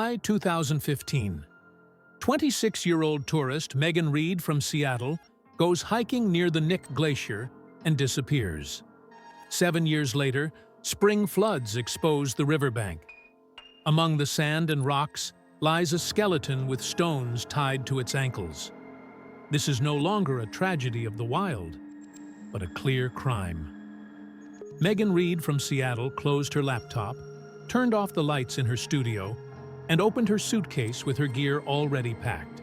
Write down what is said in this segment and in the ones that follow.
July 2015. 26-year-old tourist Megan Reed from Seattle goes hiking near the Nick Glacier and disappears. 7 years later, spring floods expose the riverbank. Among the sand and rocks lies a skeleton with stones tied to its ankles. This is no longer a tragedy of the wild, but a clear crime. Megan Reed from Seattle closed her laptop, turned off the lights in her studio, and opened her suitcase with her gear already packed.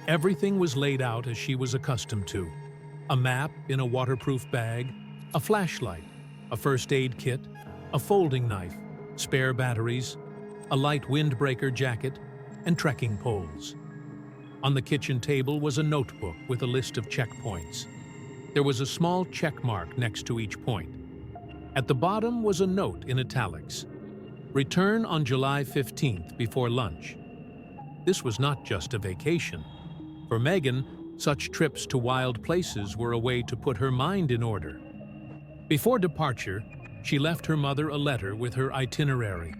Everything was laid out as she was accustomed to. A map in a waterproof bag, a flashlight, a first aid kit, a folding knife, spare batteries, a light windbreaker jacket, and trekking poles. On the kitchen table was a notebook with a list of checkpoints. There was a small check mark next to each point. At the bottom was a note in italics. Return on July 15th before lunch. This was not just a vacation. For Megan, such trips to wild places were a way to put her mind in order. Before departure, she left her mother a letter with her itinerary.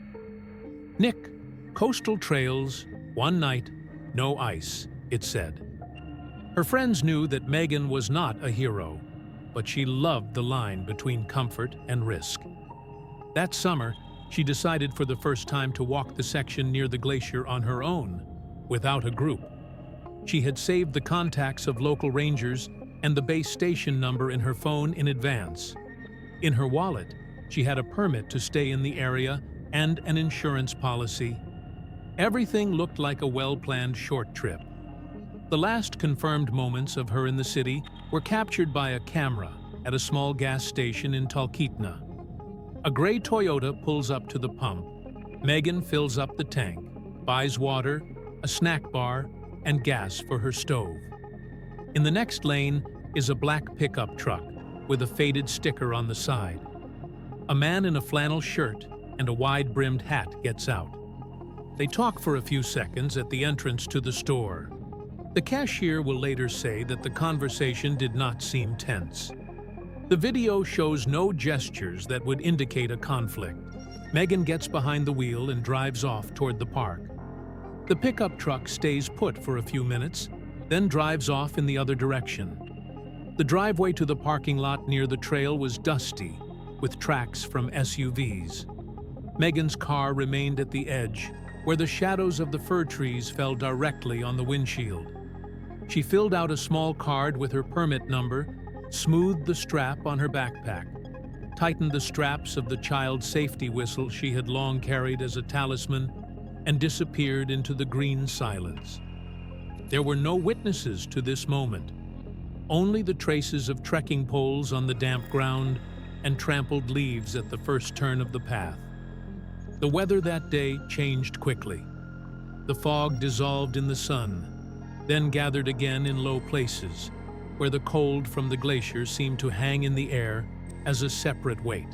Nick, coastal trails, one night, no ice, it said. Her friends knew that Megan was not a hero, but she loved the line between comfort and risk. That summer, she decided for the first time to walk the section near the glacier on her own, without a group. She had saved the contacts of local rangers and the base station number in her phone in advance. In her wallet, she had a permit to stay in the area and an insurance policy. Everything looked like a well-planned short trip. The last confirmed moments of her in the city were captured by a camera at a small gas station in Talkeetna. A gray Toyota pulls up to the pump. Megan fills up the tank, buys water, a snack bar, and gas for her stove. In the next lane is a black pickup truck with a faded sticker on the side. A man in a flannel shirt and a wide-brimmed hat gets out. They talk for a few seconds at the entrance to the store. The cashier will later say that the conversation did not seem tense. The video shows no gestures that would indicate a conflict. Megan gets behind the wheel and drives off toward the park. The pickup truck stays put for a few minutes, then drives off in the other direction. The driveway to the parking lot near the trail was dusty, with tracks from SUVs. Megan's car remained at the edge, where the shadows of the fir trees fell directly on the windshield. She filled out a small card with her permit number, smoothed the strap on her backpack, tightened the straps of the child safety whistle she had long carried as a talisman, and disappeared into the green silence. There were no witnesses to this moment, only the traces of trekking poles on the damp ground and trampled leaves at the first turn of the path. The weather that day changed quickly. The fog dissolved in the sun, then gathered again in low places, where the cold from the glacier seemed to hang in the air as a separate weight.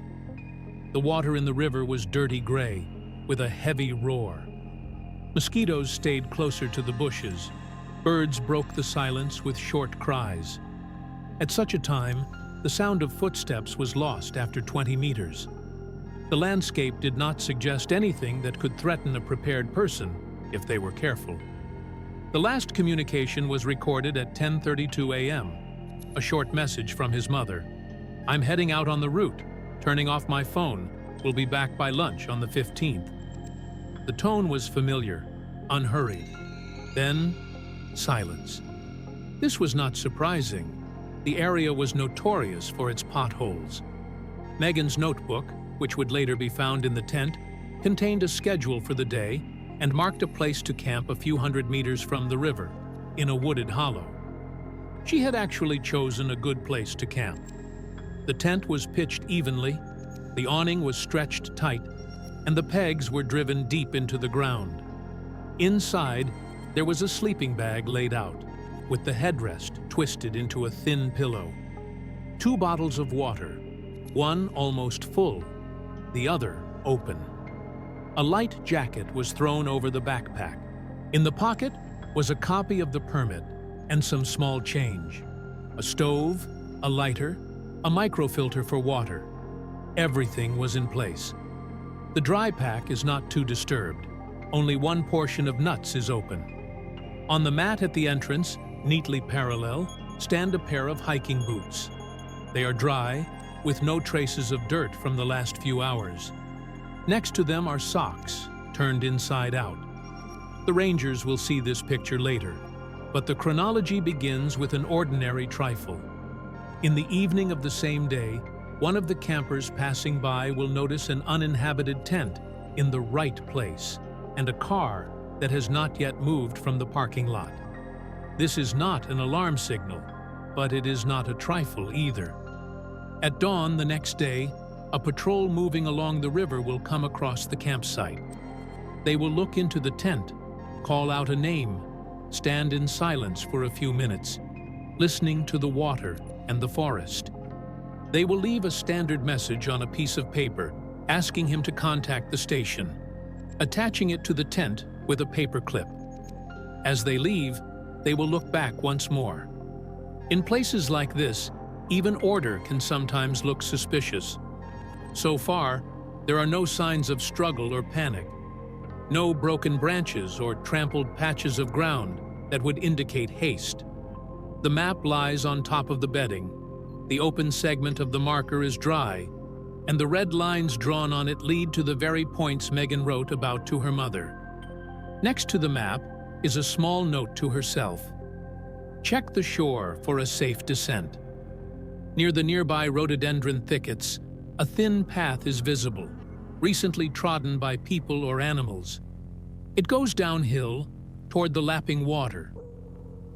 The water in the river was dirty gray, with a heavy roar. Mosquitoes stayed closer to the bushes. Birds broke the silence with short cries. At such a time, the sound of footsteps was lost after 20 meters. The landscape did not suggest anything that could threaten a prepared person if they were careful. The last communication was recorded at 10:32 a.m. A short message from his mother. "I'm heading out on the route, turning off my phone. We'll be back by lunch on the 15th. The tone was familiar, unhurried. Then, silence. This was not surprising. The area was notorious for its potholes. Megan's notebook, which would later be found in the tent, contained a schedule for the day and marked a place to camp a few hundred meters from the river, in a wooded hollow. She had actually chosen a good place to camp. The tent was pitched evenly, the awning was stretched tight, and the pegs were driven deep into the ground. Inside, there was a sleeping bag laid out, with the headrest twisted into a thin pillow. 2 bottles of water, one almost full, the other open. A light jacket was thrown over the backpack. In the pocket was a copy of the permit and some small change. A stove, a lighter, a microfilter for water. Everything was in place. The dry pack is not too disturbed. Only one portion of nuts is open. On the mat at the entrance, neatly parallel, stand a pair of hiking boots. They are dry, with no traces of dirt from the last few hours. Next to them are socks, turned inside out. The rangers will see this picture later, but the chronology begins with an ordinary trifle. In the evening of the same day, one of the campers passing by will notice an uninhabited tent in the right place and a car that has not yet moved from the parking lot. This is not an alarm signal, but it is not a trifle either. At dawn the next day, a patrol moving along the river will come across the campsite. They will look into the tent, call out a name, stand in silence for a few minutes, listening to the water and the forest. They will leave a standard message on a piece of paper, asking him to contact the station, attaching it to the tent with a paper clip. As they leave, they will look back once more. In places like this, even order can sometimes look suspicious. So far, there are no signs of struggle or panic. No broken branches or trampled patches of ground that would indicate haste. The map lies on top of the bedding. The open segment of the marker is dry, and the red lines drawn on it lead to the very points Megan wrote about to her mother. Next to the map is a small note to herself. Check the shore for a safe descent. Near the nearby rhododendron thickets, a thin path is visible, recently trodden by people or animals. It goes downhill toward the lapping water.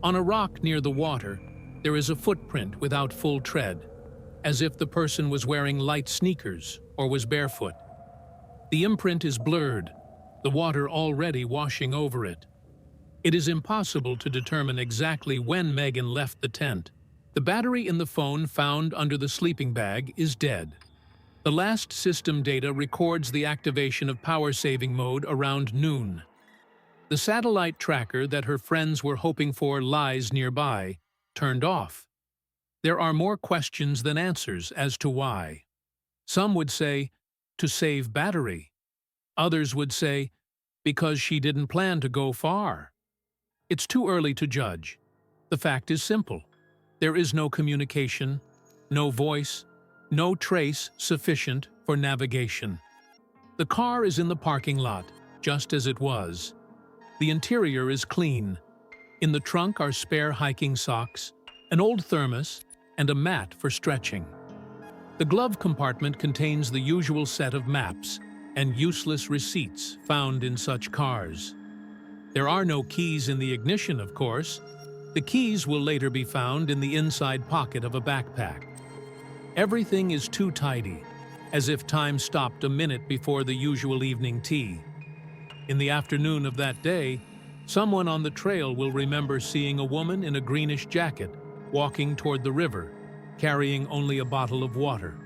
On a rock near the water, there is a footprint without full tread, as if the person was wearing light sneakers or was barefoot. The imprint is blurred, the water already washing over it. It is impossible to determine exactly when Megan left the tent. The battery in the phone found under the sleeping bag is dead. The last system data records the activation of power-saving mode around noon. The satellite tracker that her friends were hoping for lies nearby, turned off. There are more questions than answers as to why. Some would say, to save battery. Others would say, because she didn't plan to go far. It's too early to judge. The fact is simple. There is no communication, no voice, no trace sufficient for navigation. The car is in the parking lot, just as it was. The interior is clean. In the trunk are spare hiking socks, an old thermos, and a mat for stretching. The glove compartment contains the usual set of maps and useless receipts found in such cars. There are no keys in the ignition, of course. The keys will later be found in the inside pocket of a backpack. Everything is too tidy, as if time stopped a minute before the usual evening tea. In the afternoon of that day, someone on the trail will remember seeing a woman in a greenish jacket walking toward the river, carrying only a bottle of water.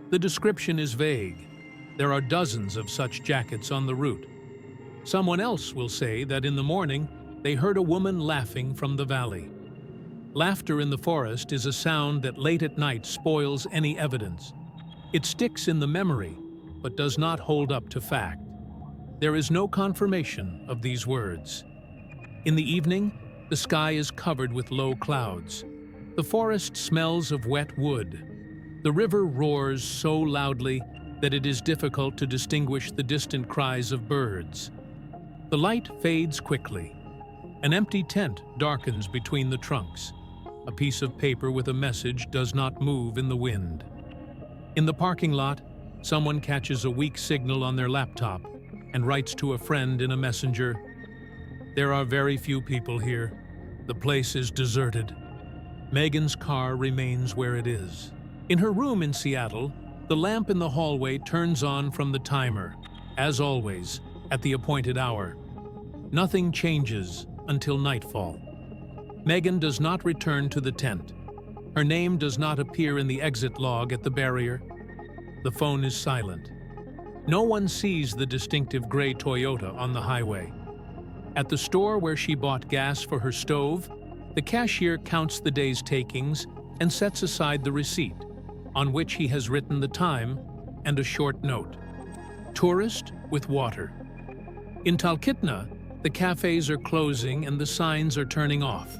The description is vague. There are dozens of such jackets on the route. Someone else will say that in the morning, they heard a woman laughing from the valley. Laughter in the forest is a sound that late at night spoils any evidence. It sticks in the memory, but does not hold up to fact. There is no confirmation of these words. In the evening, the sky is covered with low clouds. The forest smells of wet wood. The river roars so loudly that it is difficult to distinguish the distant cries of birds. The light fades quickly. An empty tent darkens between the trunks. A piece of paper with a message does not move in the wind. In the parking lot, someone catches a weak signal on their laptop and writes to a friend in a messenger, "There are very few people here. The place is deserted." Megan's car remains where it is. In her room in Seattle, the lamp in the hallway turns on from the timer, as always, at the appointed hour. Nothing changes until nightfall. Megan does not return to the tent. Her name does not appear in the exit log at the barrier. The phone is silent. No one sees the distinctive gray Toyota on the highway. At the store where she bought gas for her stove, the cashier counts the day's takings and sets aside the receipt, on which he has written the time and a short note. Tourist with water. In Talkeetna, the cafes are closing and the signs are turning off.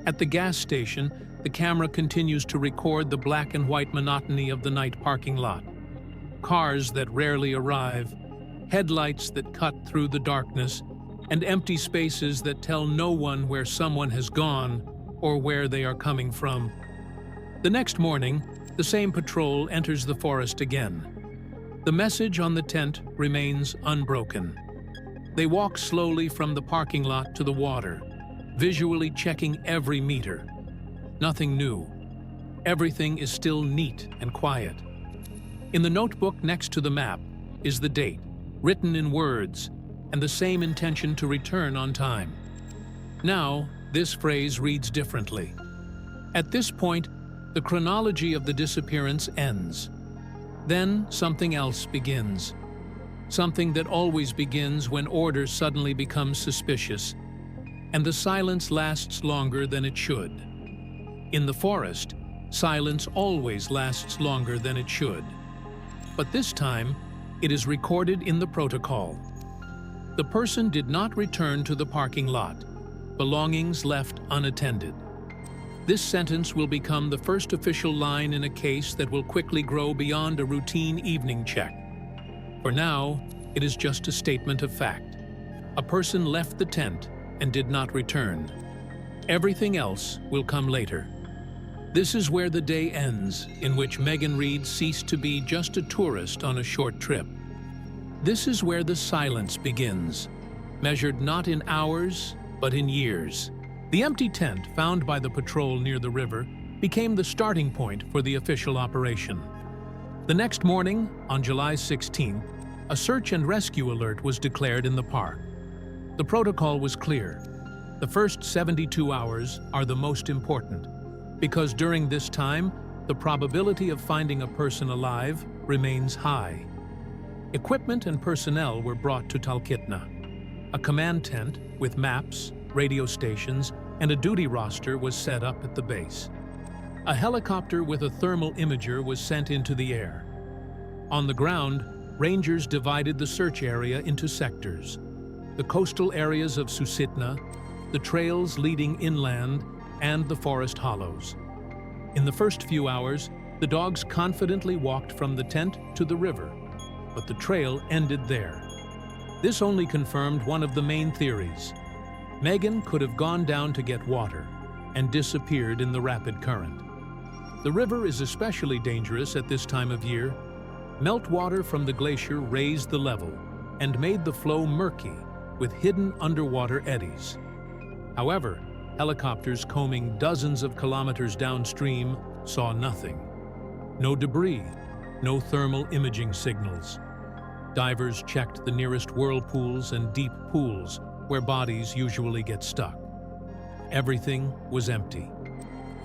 At the gas station, the camera continues to record the black and white monotony of the night parking lot. Cars that rarely arrive, headlights that cut through the darkness, and empty spaces that tell no one where someone has gone or where they are coming from. The next morning, the same patrol enters the forest again. The message on the tent remains unbroken. They walk slowly from the parking lot to the water, visually checking every meter. Nothing new. Everything is still neat and quiet. In the notebook next to the map is the date, written in words, and the same intention to return on time. Now, this phrase reads differently. At this point, the chronology of the disappearance ends. Then something else begins. Something that always begins when order suddenly becomes suspicious, and the silence lasts longer than it should. In the forest, silence always lasts longer than it should. But this time, it is recorded in the protocol. The person did not return to the parking lot. Belongings left unattended. This sentence will become the first official line in a case that will quickly grow beyond a routine evening check. For now, it is just a statement of fact. A person left the tent and did not return. Everything else will come later. This is where the day ends, in which Megan Reed ceased to be just a tourist on a short trip. This is where the silence begins, measured not in hours, but in years. The empty tent found by the patrol near the river became the starting point for the official operation. The next morning, on July 16th, a search and rescue alert was declared in the park. The protocol was clear. The first 72 hours are the most important, because during this time, the probability of finding a person alive remains high. Equipment and personnel were brought to Talkeetna. A command tent with maps, radio stations, and a duty roster was set up at the base. A helicopter with a thermal imager was sent into the air. On the ground, rangers divided the search area into sectors. The coastal areas of Susitna, the trails leading inland, and the forest hollows. In the first few hours, the dogs confidently walked from the tent to the river, but the trail ended there. This only confirmed one of the main theories. Megan could have gone down to get water and disappeared in the rapid current. The river is especially dangerous at this time of year. Meltwater from the glacier raised the level and made the flow murky with hidden underwater eddies. However, helicopters combing dozens of kilometers downstream saw nothing. No debris, no thermal imaging signals. Divers checked the nearest whirlpools and deep pools where bodies usually get stuck. Everything was empty.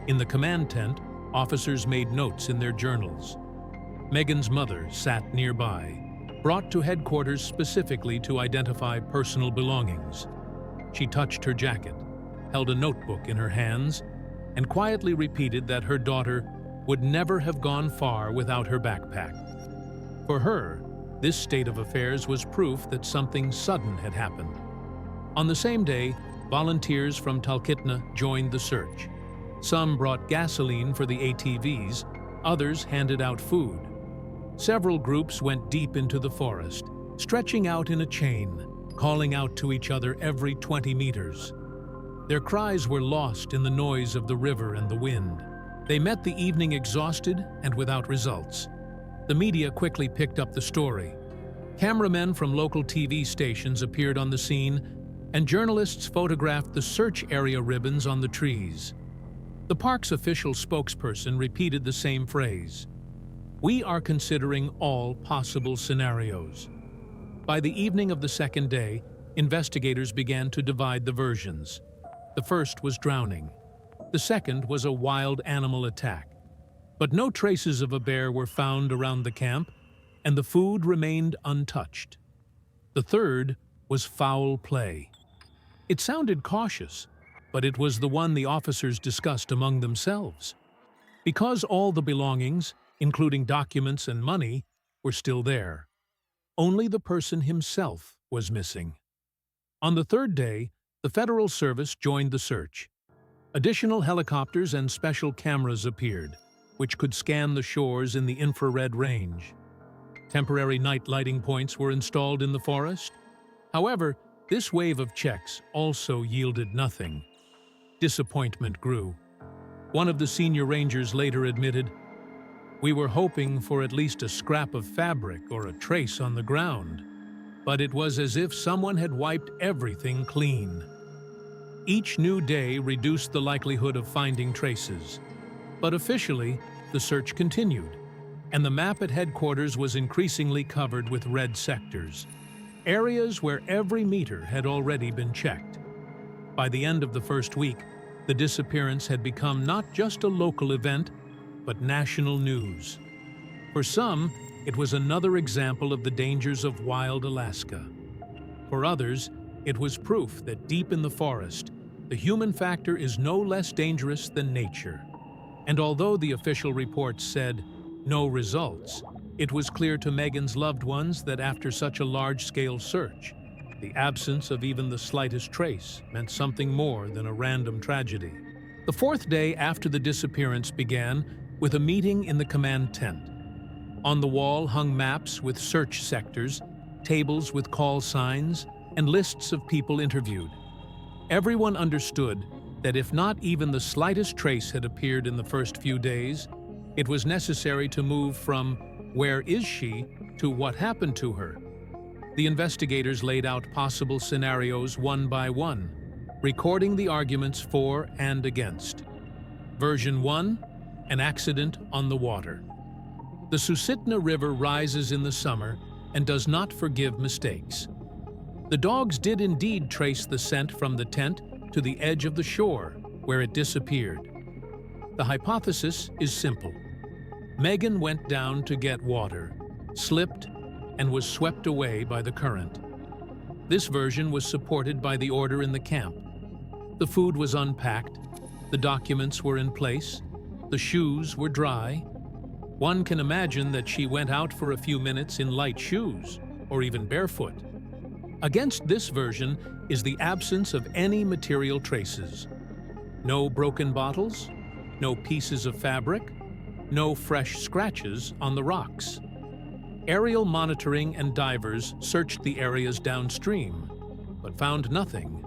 In the command tent, officers made notes in their journals. Megan's mother sat nearby, brought to headquarters specifically to identify personal belongings. She touched her jacket, held a notebook in her hands, and quietly repeated that her daughter would never have gone far without her backpack. For her, this state of affairs was proof that something sudden had happened. On the same day, volunteers from Talkeetna joined the search. Some brought gasoline for the ATVs, others handed out food. Several groups went deep into the forest, stretching out in a chain, calling out to each other every 20 meters. Their cries were lost in the noise of the river and the wind. They met the evening exhausted and without results. The media quickly picked up the story. Cameramen from local TV stations appeared on the scene, and journalists photographed the search area ribbons on the trees. The park's official spokesperson repeated the same phrase: "We are considering all possible scenarios." By the evening of the second day, investigators began to divide the versions. The first was drowning. The second was a wild animal attack. But no traces of a bear were found around the camp, and the food remained untouched. The third was foul play. It sounded cautious, but it was the one the officers discussed among themselves. Because all the belongings, including documents and money, were still there, only the person himself was missing. On the third day, the Federal Service joined the search. Additional helicopters and special cameras appeared, which could scan the shores in the infrared range. Temporary night lighting points were installed in the forest. However, this wave of checks also yielded nothing. Disappointment grew. One of the senior rangers later admitted, "We were hoping for at least a scrap of fabric or a trace on the ground, but it was as if someone had wiped everything clean." Each new day reduced the likelihood of finding traces. But officially, the search continued, and the map at headquarters was increasingly covered with red sectors, areas where every meter had already been checked. By the end of the first week, the disappearance had become not just a local event, but national news. For some, it was another example of the dangers of wild Alaska. For others, it was proof that deep in the forest, the human factor is no less dangerous than nature. And although the official reports said no results, it was clear to Megan's loved ones that after such a large-scale search, the absence of even the slightest trace meant something more than a random tragedy. The fourth day after the disappearance began with a meeting in the command tent. On the wall hung maps with search sectors, tables with call signs, and lists of people interviewed. Everyone understood that if not even the slightest trace had appeared in the first few days, it was necessary to move from "where is she" to "what happened to her." The investigators laid out possible scenarios one by one, recording the arguments for and against. Version 1: an accident on the water. The Susitna River rises in the summer and does not forgive mistakes. The dogs did indeed trace the scent from the tent to the edge of the shore, where it disappeared. The hypothesis is simple. Megan went down to get water, slipped, and was swept away by the current. This version was supported by the order in the camp. The food was unpacked, the documents were in place, the shoes were dry. One can imagine that she went out for a few minutes in light shoes, or even barefoot. Against this version is the absence of any material traces. No broken bottles, no pieces of fabric, no fresh scratches on the rocks. Aerial monitoring and divers searched the areas downstream, but found nothing.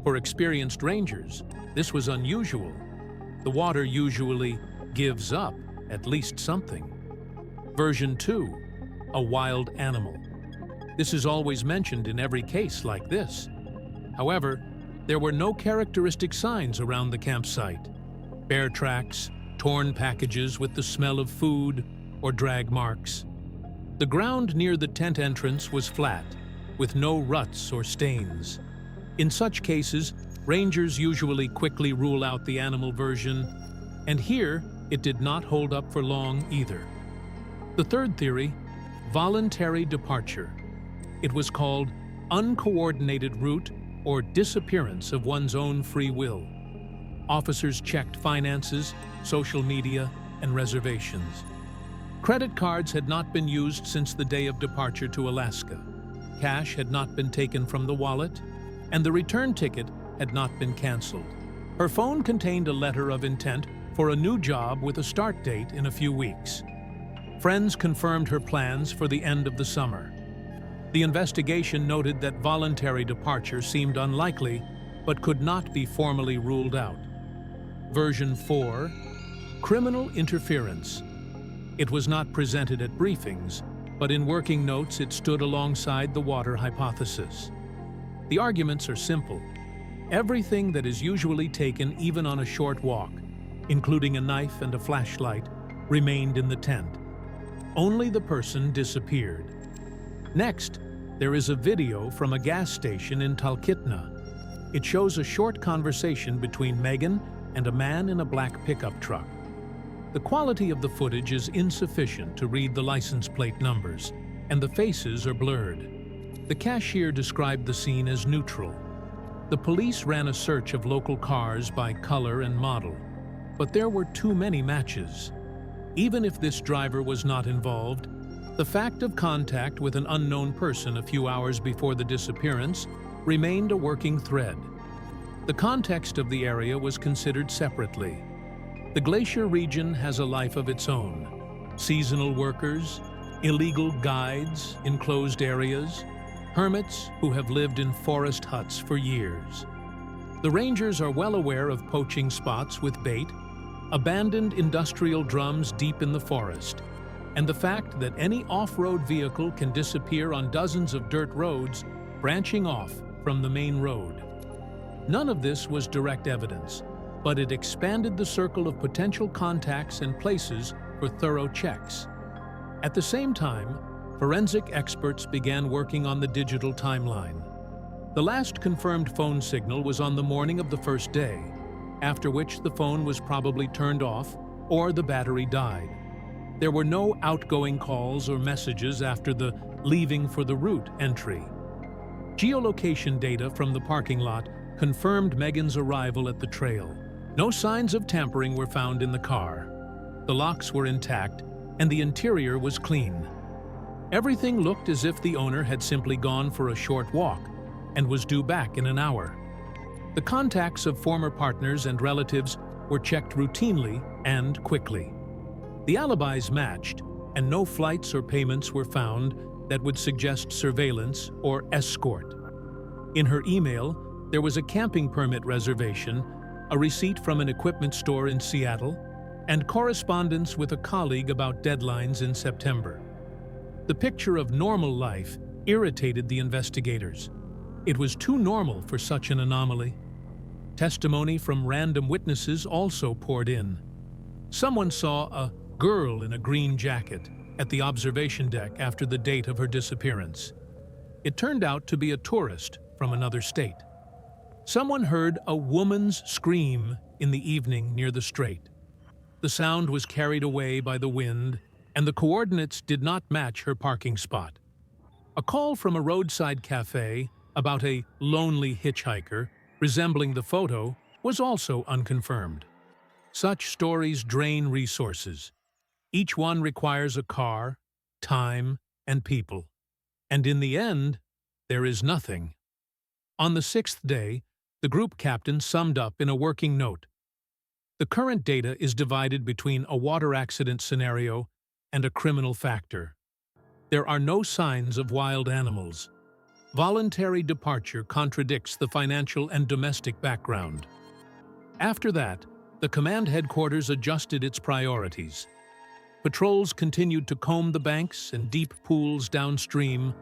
For experienced rangers, this was unusual. The water usually gives up at least something. Version 2: a wild animal. This is always mentioned in every case like this. However, there were no characteristic signs around the campsite. Bear tracks, torn packages with the smell of food, or drag marks. The ground near the tent entrance was flat, with no ruts or stains. In such cases, rangers usually quickly rule out the animal version, and here it did not hold up for long either. The third theory: voluntary departure. It was called uncoordinated route or disappearance of one's own free will. Officers checked finances, social media, and reservations. Credit cards had not been used since the day of departure to Alaska. Cash had not been taken from the wallet, and the return ticket had not been canceled. Her phone contained a letter of intent for a new job with a start date in a few weeks. Friends confirmed her plans for the end of the summer. The investigation noted that voluntary departure seemed unlikely, but could not be formally ruled out. Version 4: criminal interference. It was not presented at briefings, but in working notes it stood alongside the water hypothesis. The arguments are simple. Everything that is usually taken even on a short walk, including a knife and a flashlight, remained in the tent. Only the person disappeared. Next, there is a video from a gas station in Talkeetna. It shows a short conversation between Megan and a man in a black pickup truck. The quality of the footage is insufficient to read the license plate numbers, and the faces are blurred. The cashier described the scene as neutral. The police ran a search of local cars by color and model, but there were too many matches. Even if this driver was not involved, the fact of contact with an unknown person a few hours before the disappearance remained a working thread. The context of the area was considered separately. The glacier region has a life of its own. Seasonal workers, illegal guides in closed areas, hermits who have lived in forest huts for years. The rangers are well aware of poaching spots with bait, abandoned industrial drums deep in the forest, and the fact that any off-road vehicle can disappear on dozens of dirt roads branching off from the main road. None of this was direct evidence, but it expanded the circle of potential contacts and places for thorough checks. At the same time, forensic experts began working on the digital timeline. The last confirmed phone signal was on the morning of the first day, after which the phone was probably turned off or the battery died. There were no outgoing calls or messages after the "leaving for the route" entry. Geolocation data from the parking lot confirmed Megan's arrival at the trail. No signs of tampering were found in the car. The locks were intact, and the interior was clean. Everything looked as if the owner had simply gone for a short walk and was due back in an hour. The contacts of former partners and relatives were checked routinely and quickly. The alibis matched, and no flights or payments were found that would suggest surveillance or escort. In her email, there was a camping permit reservation, a receipt from an equipment store in Seattle, and correspondence with a colleague about deadlines in September. The picture of normal life irritated the investigators. It was too normal for such an anomaly. Testimony from random witnesses also poured in. Someone saw a girl in a green jacket at the observation deck after the date of her disappearance. It turned out to be a tourist from another state. Someone heard a woman's scream in the evening near the strait. The sound was carried away by the wind, and the coordinates did not match her parking spot. A call from a roadside cafe about a lonely hitchhiker resembling the photo was also unconfirmed. Such stories drain resources. Each one requires a car, time, and people. And in the end, there is nothing. On the sixth day, the group captain summed up in a working note. The current data is divided between a water accident scenario and a criminal factor. There are no signs of wild animals. Voluntary departure contradicts the financial and domestic background. After that, the command headquarters adjusted its priorities. Patrols continued to comb the banks and deep pools downstream,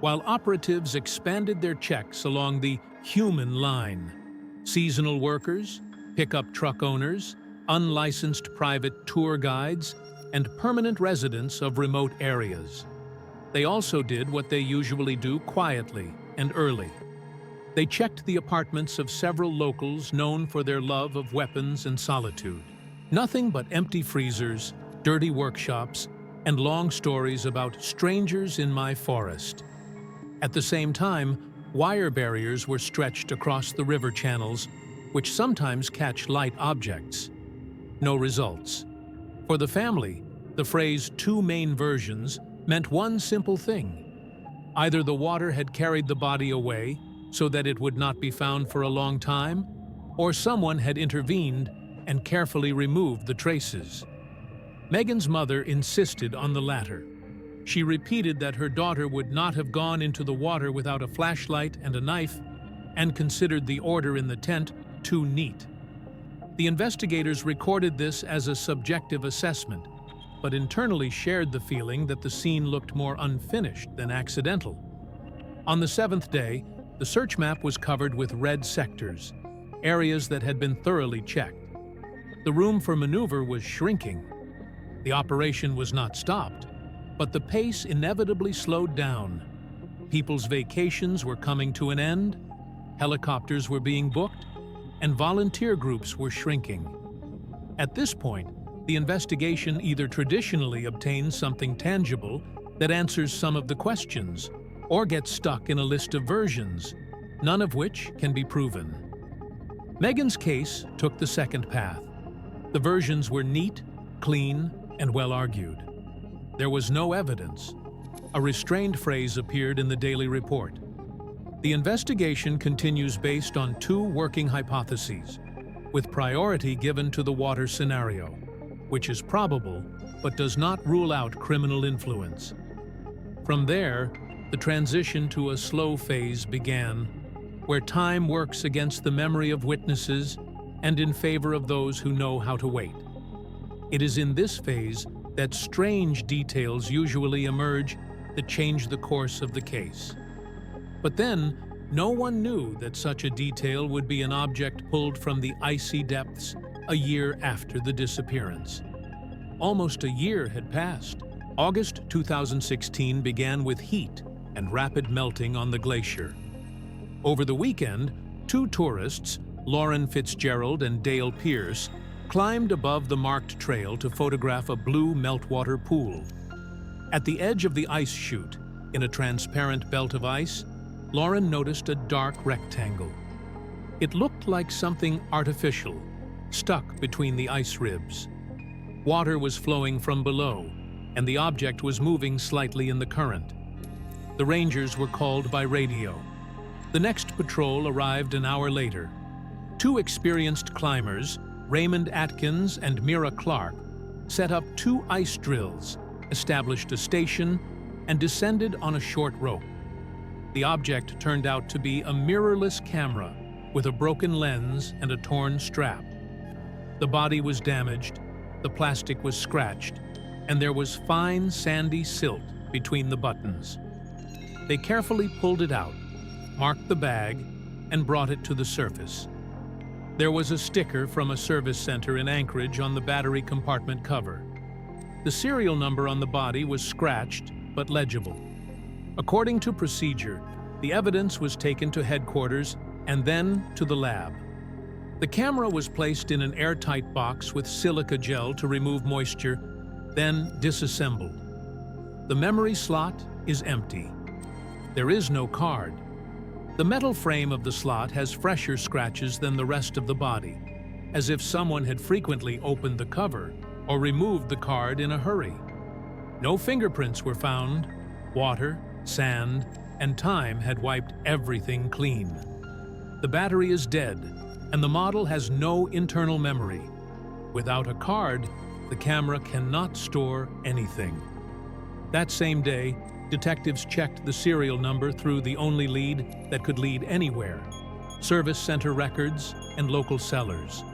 while operatives expanded their checks along the human line. Seasonal workers, pickup truck owners, unlicensed private tour guides, and permanent residents of remote areas. They also did what they usually do quietly and early. They checked the apartments of several locals known for their love of weapons and solitude. Nothing but empty freezers, dirty workshops, and long stories about strangers in my forest. At the same time, wire barriers were stretched across the river channels, which sometimes catch light objects. No results. For the family, the phrase "two main versions" meant one simple thing. Either the water had carried the body away so that it would not be found for a long time, or someone had intervened and carefully removed the traces. Megan's mother insisted on the latter. She repeated that her daughter would not have gone into the water without a flashlight and a knife, and considered the order in the tent too neat. The investigators recorded this as a subjective assessment, but internally shared the feeling that the scene looked more unfinished than accidental. On the seventh day, the search map was covered with red sectors, areas that had been thoroughly checked. The room for maneuver was shrinking. The operation was not stopped, but the pace inevitably slowed down. People's vacations were coming to an end, helicopters were being booked, and volunteer groups were shrinking. At this point, the investigation either traditionally obtains something tangible that answers some of the questions, or gets stuck in a list of versions, none of which can be proven. Megan's case took the second path. The versions were neat, clean, and well argued. There was no evidence. A restrained phrase appeared in the daily report. The investigation continues based on two working hypotheses, with priority given to the water scenario, which is probable but does not rule out criminal influence. From there, the transition to a slow phase began, where time works against the memory of witnesses and in favor of those who know how to wait. It is in this phase that strange details usually emerge that change the course of the case. But then, no one knew that such a detail would be an object pulled from the icy depths a year after the disappearance. Almost a year had passed. August 2016 began with heat and rapid melting on the glacier. Over the weekend, two tourists, Lauren Fitzgerald and Dale Pierce, climbed above the marked trail to photograph a blue meltwater pool. At the edge of the ice chute, in a transparent belt of ice, Lauren noticed a dark rectangle. It looked like something artificial, stuck between the ice ribs. Water was flowing from below, and the object was moving slightly in the current. The rangers were called by radio. The next patrol arrived an hour later. Two experienced climbers, Raymond Atkins and Mira Clark, set up two ice drills, established a station, and descended on a short rope. The object turned out to be a mirrorless camera with a broken lens and a torn strap. The body was damaged, the plastic was scratched, and there was fine sandy silt between the buttons. They carefully pulled it out, marked the bag, and brought it to the surface. There was a sticker from a service center in Anchorage on the battery compartment cover. The serial number on the body was scratched but legible. According to procedure, the evidence was taken to headquarters and then to the lab. The camera was placed in an airtight box with silica gel to remove moisture, then disassembled. The memory slot is empty. There is no card. The metal frame of the slot has fresher scratches than the rest of the body, as if someone had frequently opened the cover or removed the card in a hurry. No fingerprints were found. Water, sand, and time had wiped everything clean. The battery is dead, and the model has no internal memory. Without a card, the camera cannot store anything. That same day, detectives checked the serial number through the only lead that could lead anywhere: service center records and local sellers.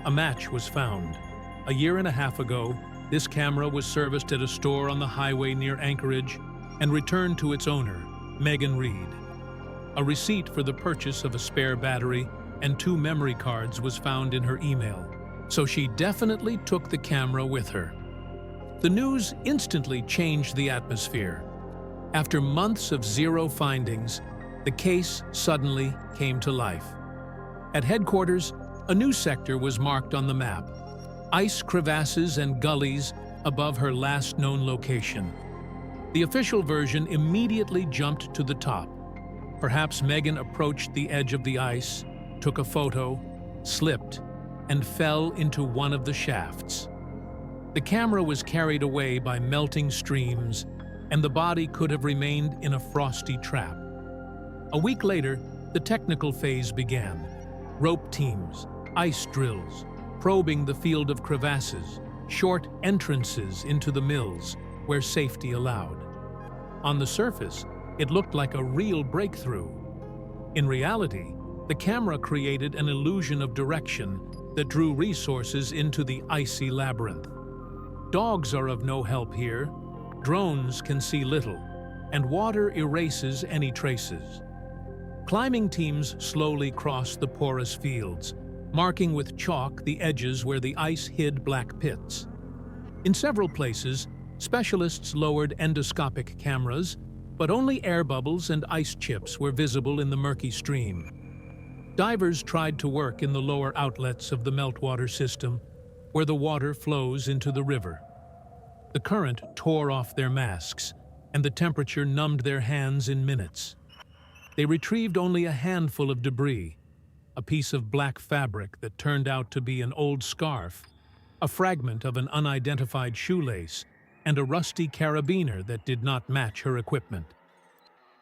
A match was found. A year and a half ago, this camera was serviced at a store on the highway near Anchorage and returned to its owner, Megan Reed. A receipt for the purchase of a spare battery and two memory cards was found in her email, so she definitely took the camera with her. The news instantly changed the atmosphere. After months of zero findings, the case suddenly came to life. At headquarters, a new sector was marked on the map: ice crevasses and gullies above her last known location. The official version immediately jumped to the top. Perhaps Megan approached the edge of the ice, took a photo, slipped, and fell into one of the shafts. The camera was carried away by melting streams, and the body could have remained in a frosty trap. A week later, the technical phase began. Rope teams, ice drills, probing the field of crevasses, short entrances into the mills where safety allowed. On the surface, it looked like a real breakthrough. In reality, the camera created an illusion of direction that drew resources into the icy labyrinth. Dogs are of no help here. Drones can see little, and water erases any traces. Climbing teams slowly crossed the porous fields, marking with chalk the edges where the ice hid black pits. In several places, specialists lowered endoscopic cameras, but only air bubbles and ice chips were visible in the murky stream. Divers tried to work in the lower outlets of the meltwater system, where the water flows into the river. The current tore off their masks, and the temperature numbed their hands in minutes. They retrieved only a handful of debris: a piece of black fabric that turned out to be an old scarf, a fragment of an unidentified shoelace, and a rusty carabiner that did not match her equipment.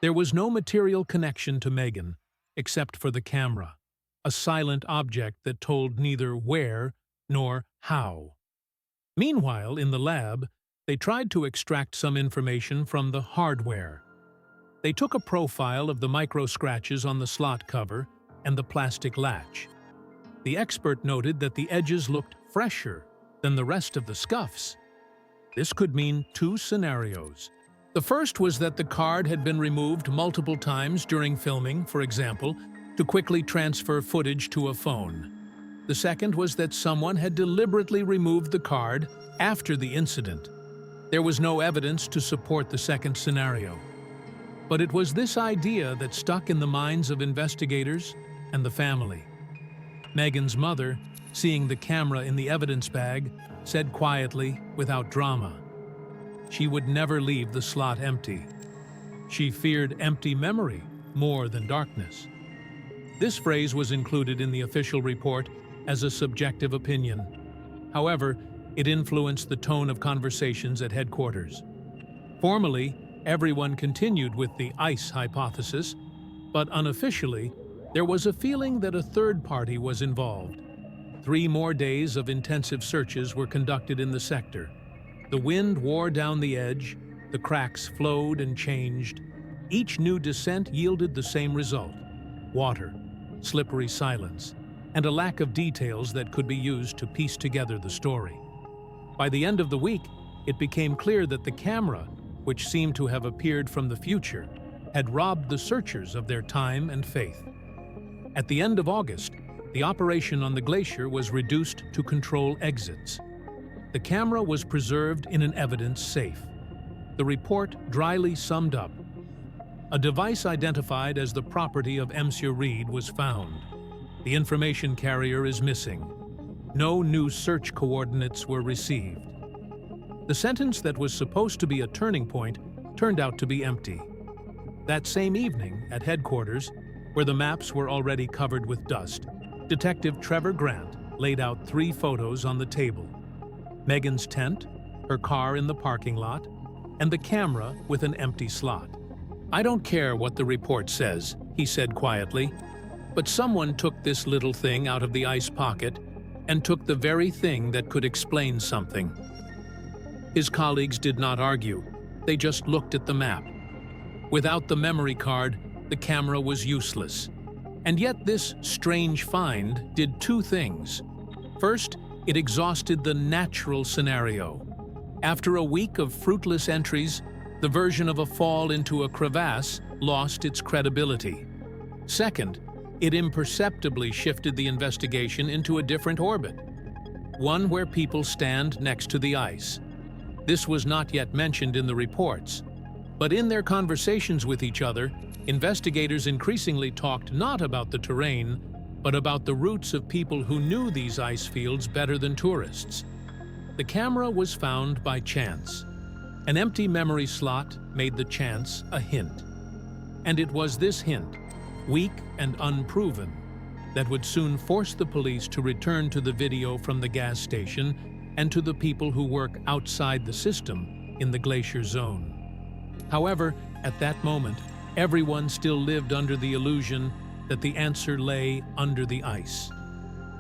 There was no material connection to Megan, except for the camera, a silent object that told neither where nor how. Meanwhile, in the lab, they tried to extract some information from the hardware. They took a profile of the micro-scratches on the slot cover and the plastic latch. The expert noted that the edges looked fresher than the rest of the scuffs. This could mean two scenarios. The first was that the card had been removed multiple times during filming, for example, to quickly transfer footage to a phone. The second was that someone had deliberately removed the card after the incident. There was no evidence to support the second scenario. But it was this idea that stuck in the minds of investigators and the family. Megan's mother, seeing the camera in the evidence bag, said quietly, without drama, she would never leave the slot empty. She feared empty memory more than darkness. This phrase was included in the official report as a subjective opinion. However, it influenced the tone of conversations at headquarters. Formally, everyone continued with the ice hypothesis, but unofficially, there was a feeling that a third party was involved. 3 more days of intensive searches were conducted in the sector. The wind wore down the edge, the cracks flowed and changed. Each new descent yielded the same result: water, slippery silence, and a lack of details that could be used to piece together the story. By the end of the week, it became clear that the camera, which seemed to have appeared from the future, had robbed the searchers of their time and faith. At the end of August, the operation on the glacier was reduced to control exits. The camera was preserved in an evidence safe. The report dryly summed up: a device identified as the property of Monsieur Reed was found. The information carrier is missing. No new search coordinates were received. The sentence that was supposed to be a turning point turned out to be empty. That same evening, at headquarters, where the maps were already covered with dust, Detective Trevor Grant laid out 3 photos on the table: Megan's tent, her car in the parking lot, and the camera with an empty slot. "I don't care what the report says," he said quietly, "but someone took this little thing out of the ice pocket and took the very thing that could explain something." His colleagues did not argue. They just looked at the map. Without the memory card, the camera was useless. And yet this strange find did 2 things. First, it exhausted the natural scenario. After a week of fruitless entries, the version of a fall into a crevasse lost its credibility. Second, it imperceptibly shifted the investigation into a different orbit, one where people stand next to the ice. This was not yet mentioned in the reports, but in their conversations with each other, investigators increasingly talked not about the terrain, but about the routes of people who knew these ice fields better than tourists. The camera was found by chance. An empty memory slot made the chance a hint. And it was this hint, weak and unproven, that would soon force the police to return to the video from the gas station and to the people who work outside the system in the glacier zone. However, at that moment, everyone still lived under the illusion that the answer lay under the ice.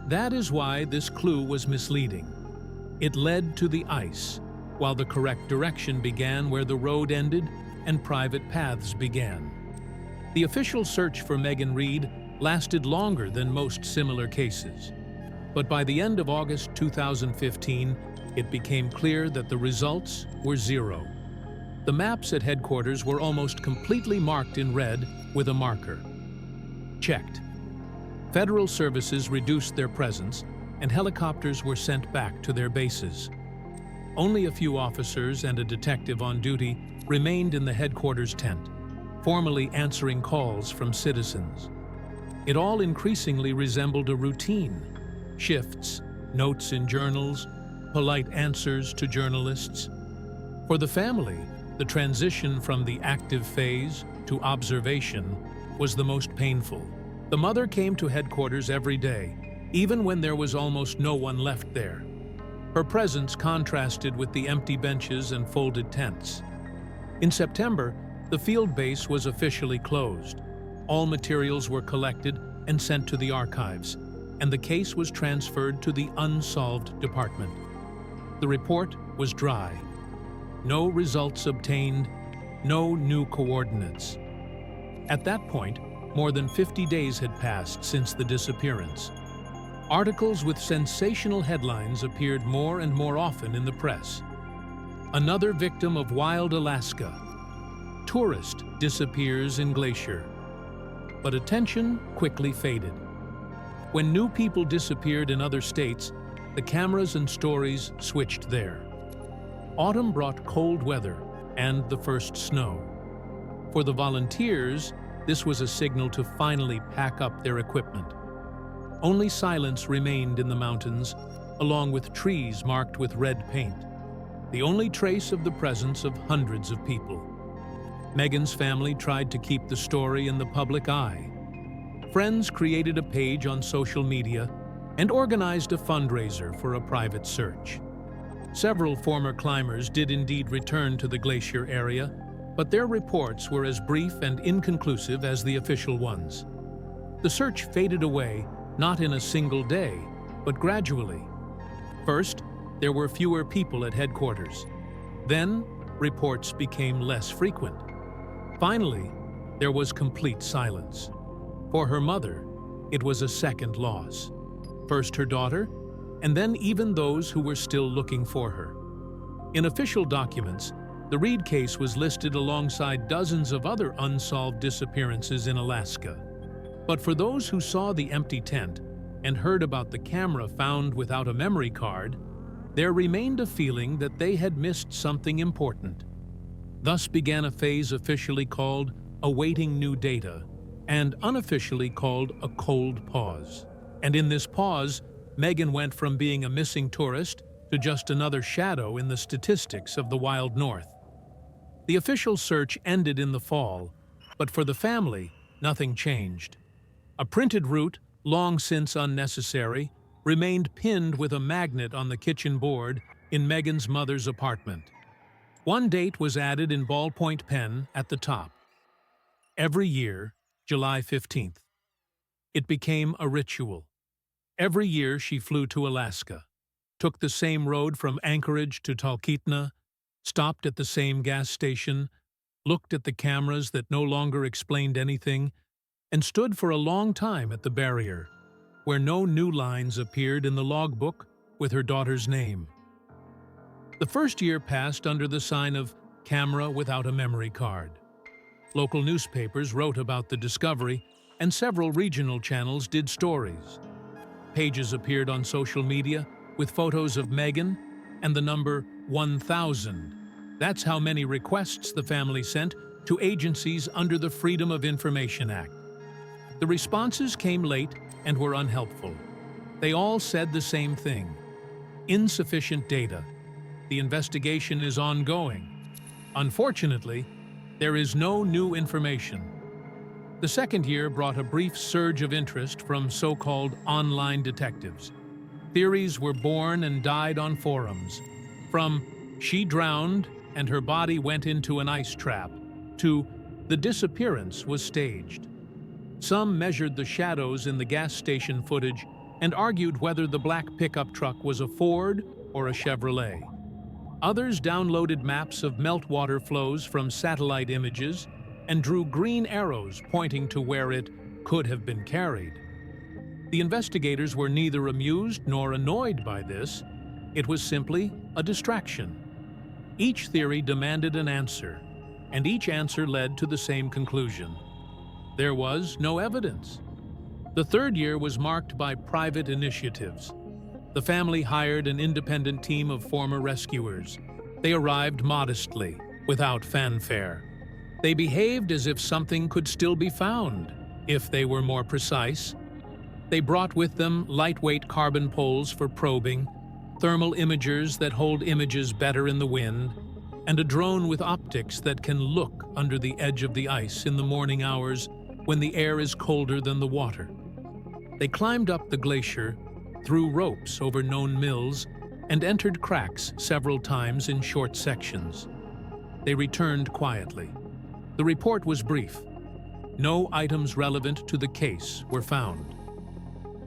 That is why this clue was misleading. It led to the ice, while the correct direction began where the road ended and private paths began. The official search for Megan Reed lasted longer than most similar cases. But by the end of August 2015, it became clear that the results were 0. The maps at headquarters were almost completely marked in red with a marker. Checked. Federal services reduced their presence, and helicopters were sent back to their bases. Only a few officers and a detective on duty remained in the headquarters tent, formally answering calls from citizens. It all increasingly resembled a routine: shifts, notes in journals, polite answers to journalists. For the family, the transition from the active phase to observation was the most painful. The mother came to headquarters every day, even when there was almost no one left there. Her presence contrasted with the empty benches and folded tents. In September, The field base was officially closed. All materials were collected and sent to the archives, and the case was transferred to the unsolved department. The report was dry. No results obtained, no new coordinates. At that point, more than 50 days had passed since the disappearance. Articles with sensational headlines appeared more and more often in the press. Another victim of wild Alaska. Tourist disappears in glacier. But attention quickly faded. When new people disappeared in other states, the cameras and stories switched there. Autumn brought cold weather and the first snow. For the volunteers, this was a signal to finally pack up their equipment. Only silence remained in the mountains, along with trees marked with red paint, the only trace of the presence of hundreds of people. Megan's family tried to keep the story in the public eye. Friends created a page on social media and organized a fundraiser for a private search. Several former climbers did indeed return to the glacier area, but their reports were as brief and inconclusive as the official ones. The search faded away, not in a single day, but gradually. First, there were fewer people at headquarters. Then, reports became less frequent. Finally, there was complete silence. For her mother, it was a second loss. First her daughter, and then even those who were still looking for her. In official documents, the Reed case was listed alongside dozens of other unsolved disappearances in Alaska. But for those who saw the empty tent and heard about the camera found without a memory card, there remained a feeling that they had missed something important. Thus began a phase officially called awaiting new data and unofficially called a cold pause. And in this pause, Megan went from being a missing tourist to just another shadow in the statistics of the wild north. The official search ended in the fall, but for the family, nothing changed. A printed route, long since unnecessary, remained pinned with a magnet on the kitchen board in Megan's mother's apartment. One date was added in ballpoint pen at the top. Every year, July 15th. It became a ritual. Every year she flew to Alaska, took the same road from Anchorage to Talkeetna, stopped at the same gas station, looked at the cameras that no longer explained anything, and stood for a long time at the barrier, where no new lines appeared in the logbook with her daughter's name. The first year passed under the sign of camera without a memory card. Local newspapers wrote about the discovery, and several regional channels did stories. Pages appeared on social media with photos of Megan and the number 1,000. That's how many requests the family sent to agencies under the Freedom of Information Act. The responses came late and were unhelpful. They all said the same thing: insufficient data. The investigation is ongoing. Unfortunately, there is no new information. The second year brought a brief surge of interest from so-called online detectives. Theories were born and died on forums, from "she drowned and her body went into an ice trap" to "the disappearance was staged." Some measured the shadows in the gas station footage and argued whether the black pickup truck was a Ford or a Chevrolet. Others downloaded maps of meltwater flows from satellite images and drew green arrows pointing to where it could have been carried. The investigators were neither amused nor annoyed by this. It was simply a distraction. Each theory demanded an answer, and each answer led to the same conclusion: there was no evidence. The third year was marked by private initiatives. The family hired an independent team of former rescuers. They arrived modestly, without fanfare. They behaved as if something could still be found, if they were more precise. They brought with them lightweight carbon poles for probing, thermal imagers that hold images better in the wind, and a drone with optics that can look under the edge of the ice in the morning hours when the air is colder than the water. They climbed up the glacier, threw ropes over known mills, and entered cracks several times in short sections. They returned quietly. The report was brief. No items relevant to the case were found.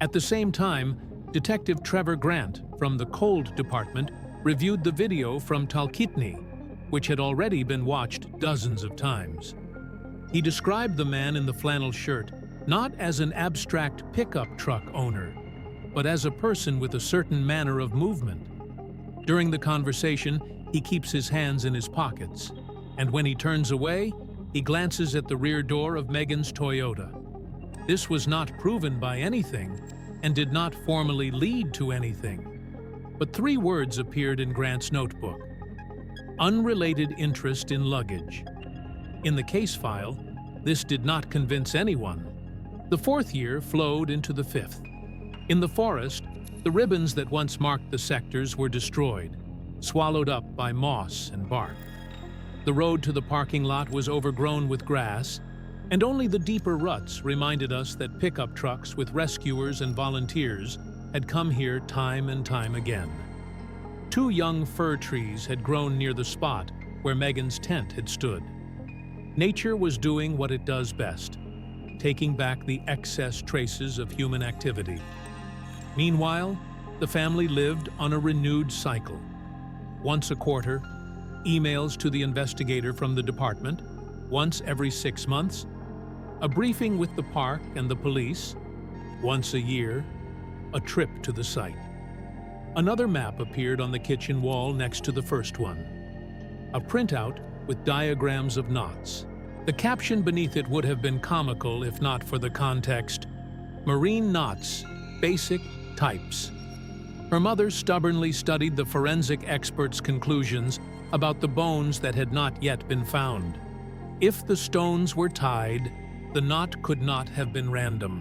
At the same time, Detective Trevor Grant from the Cold Department reviewed the video from Talkeetna, which had already been watched dozens of times. He described the man in the flannel shirt not as an abstract pickup truck owner, but as a person with a certain manner of movement. During the conversation, he keeps his hands in his pockets, and when he turns away, he glances at the rear door of Megan's Toyota. This was not proven by anything and did not formally lead to anything. But 3 words appeared in Grant's notebook: unrelated interest in luggage. In the case file, this did not convince anyone. The 4th year flowed into the 5th. In the forest, the ribbons that once marked the sectors were destroyed, swallowed up by moss and bark. The road to the parking lot was overgrown with grass, and only the deeper ruts reminded us that pickup trucks with rescuers and volunteers had come here time and time again. 2 young fir trees had grown near the spot where Megan's tent had stood. Nature was doing what it does best, taking back the excess traces of human activity. Meanwhile, the family lived on a renewed cycle. Once a quarter, emails to the investigator from the department, once every 6 months, a briefing with the park and the police, once a year, a trip to the site. Another map appeared on the kitchen wall next to the first one, a printout with diagrams of knots. The caption beneath it would have been comical if not for the context: marine knots, basic types. Her mother stubbornly studied the forensic experts' conclusions about the bones that had not yet been found. If the stones were tied, the knot could not have been random.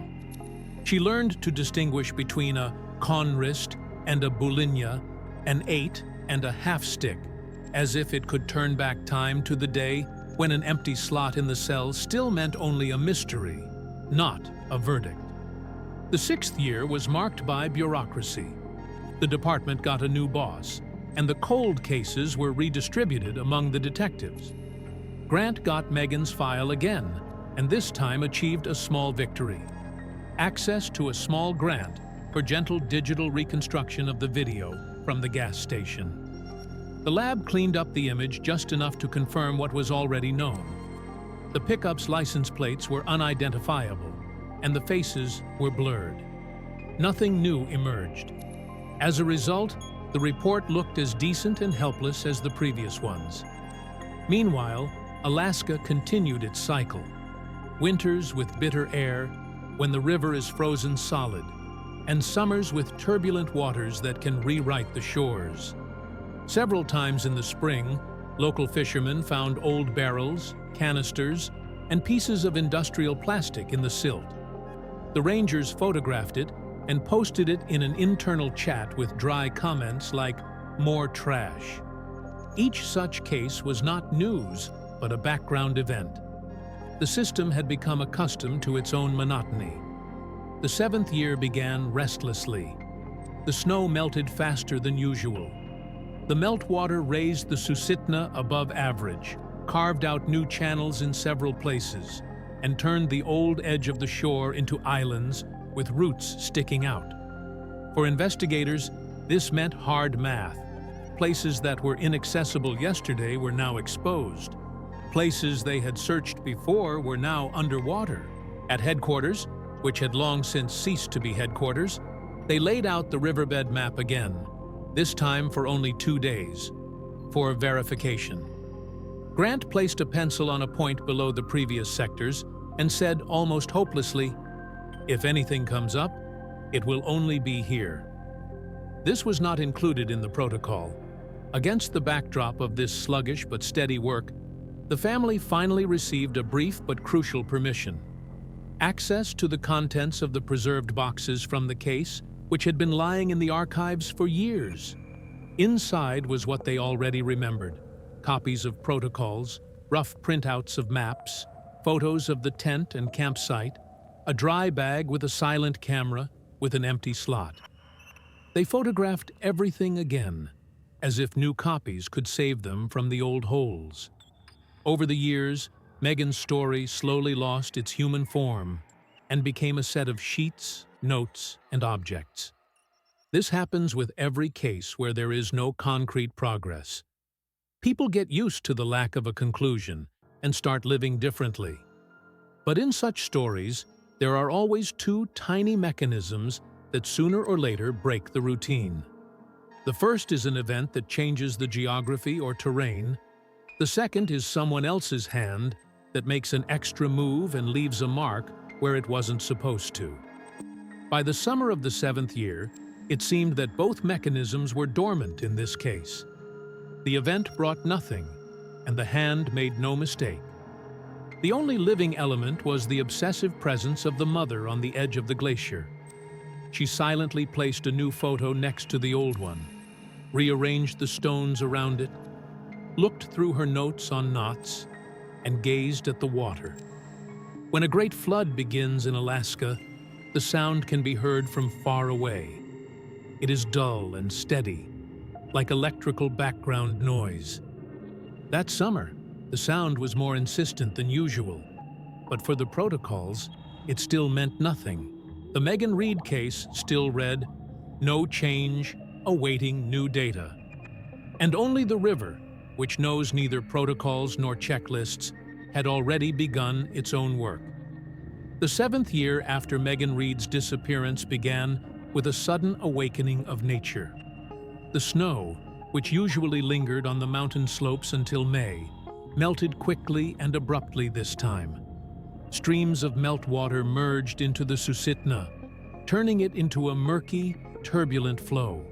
She learned to distinguish between a con wrist and a boulinia, an 8 and a half stick, as if it could turn back time to the day when an empty slot in the cell still meant only a mystery, not a verdict. The 6th year was marked by bureaucracy. The department got a new boss, and the cold cases were redistributed among the detectives. Grant got Megan's file again, and this time achieved a small victory: access to a small grant for gentle digital reconstruction of the video from the gas station. The lab cleaned up the image just enough to confirm what was already known. The pickup's license plates were unidentifiable, and the faces were blurred. Nothing new emerged. As a result, the report looked as decent and helpless as the previous ones. Meanwhile, Alaska continued its cycle. Winters with bitter air, when the river is frozen solid, and summers with turbulent waters that can rewrite the shores. Several times in the spring, local fishermen found old barrels, canisters, and pieces of industrial plastic in the silt. The rangers photographed it and posted it in an internal chat with dry comments like, "More trash." Each such case was not news, but a background event. The system had become accustomed to its own monotony. The 7th year began restlessly. The snow melted faster than usual. The meltwater raised the Susitna above average, carved out new channels in several places, and turned the old edge of the shore into islands with roots sticking out. For investigators, this meant hard math. Places that were inaccessible yesterday were now exposed. Places they had searched before were now underwater. At headquarters, which had long since ceased to be headquarters, they laid out the riverbed map again, this time for only 2 days, for verification. Grant placed a pencil on a point below the previous sectors and said almost hopelessly, "If anything comes up, it will only be here." This was not included in the protocol. Against the backdrop of this sluggish but steady work, the family finally received a brief but crucial permission: access to the contents of the preserved boxes from the case, which had been lying in the archives for years. Inside was what they already remembered: copies of protocols, rough printouts of maps, photos of the tent and campsite, a dry bag with a silent camera with an empty slot. They photographed everything again, as if new copies could save them from the old holes. Over the years, Megan's story slowly lost its human form and became a set of sheets, notes, and objects. This happens with every case where there is no concrete progress. People get used to the lack of a conclusion and start living differently. But in such stories, there are always two tiny mechanisms that sooner or later break the routine. The first is an event that changes the geography or terrain. The second is someone else's hand that makes an extra move and leaves a mark where it wasn't supposed to. By the summer of the 7th year, it seemed that both mechanisms were dormant in this case. The event brought nothing, and the hand made no mistake. The only living element was the obsessive presence of the mother on the edge of the glacier. She silently placed a new photo next to the old one, rearranged the stones around it, looked through her notes on knots, and gazed at the water. When a great flood begins in Alaska, the sound can be heard from far away. It is dull and steady, like electrical background noise. That summer, the sound was more insistent than usual, but for the protocols, it still meant nothing. The Megan Reed case still read, "No change, awaiting new data." And only the river, which knows neither protocols nor checklists, had already begun its own work. The 7th year after Megan Reed's disappearance began with a sudden awakening of nature. The snow, which usually lingered on the mountain slopes until May, melted quickly and abruptly this time. Streams of meltwater merged into the Susitna, turning it into a murky, turbulent flow.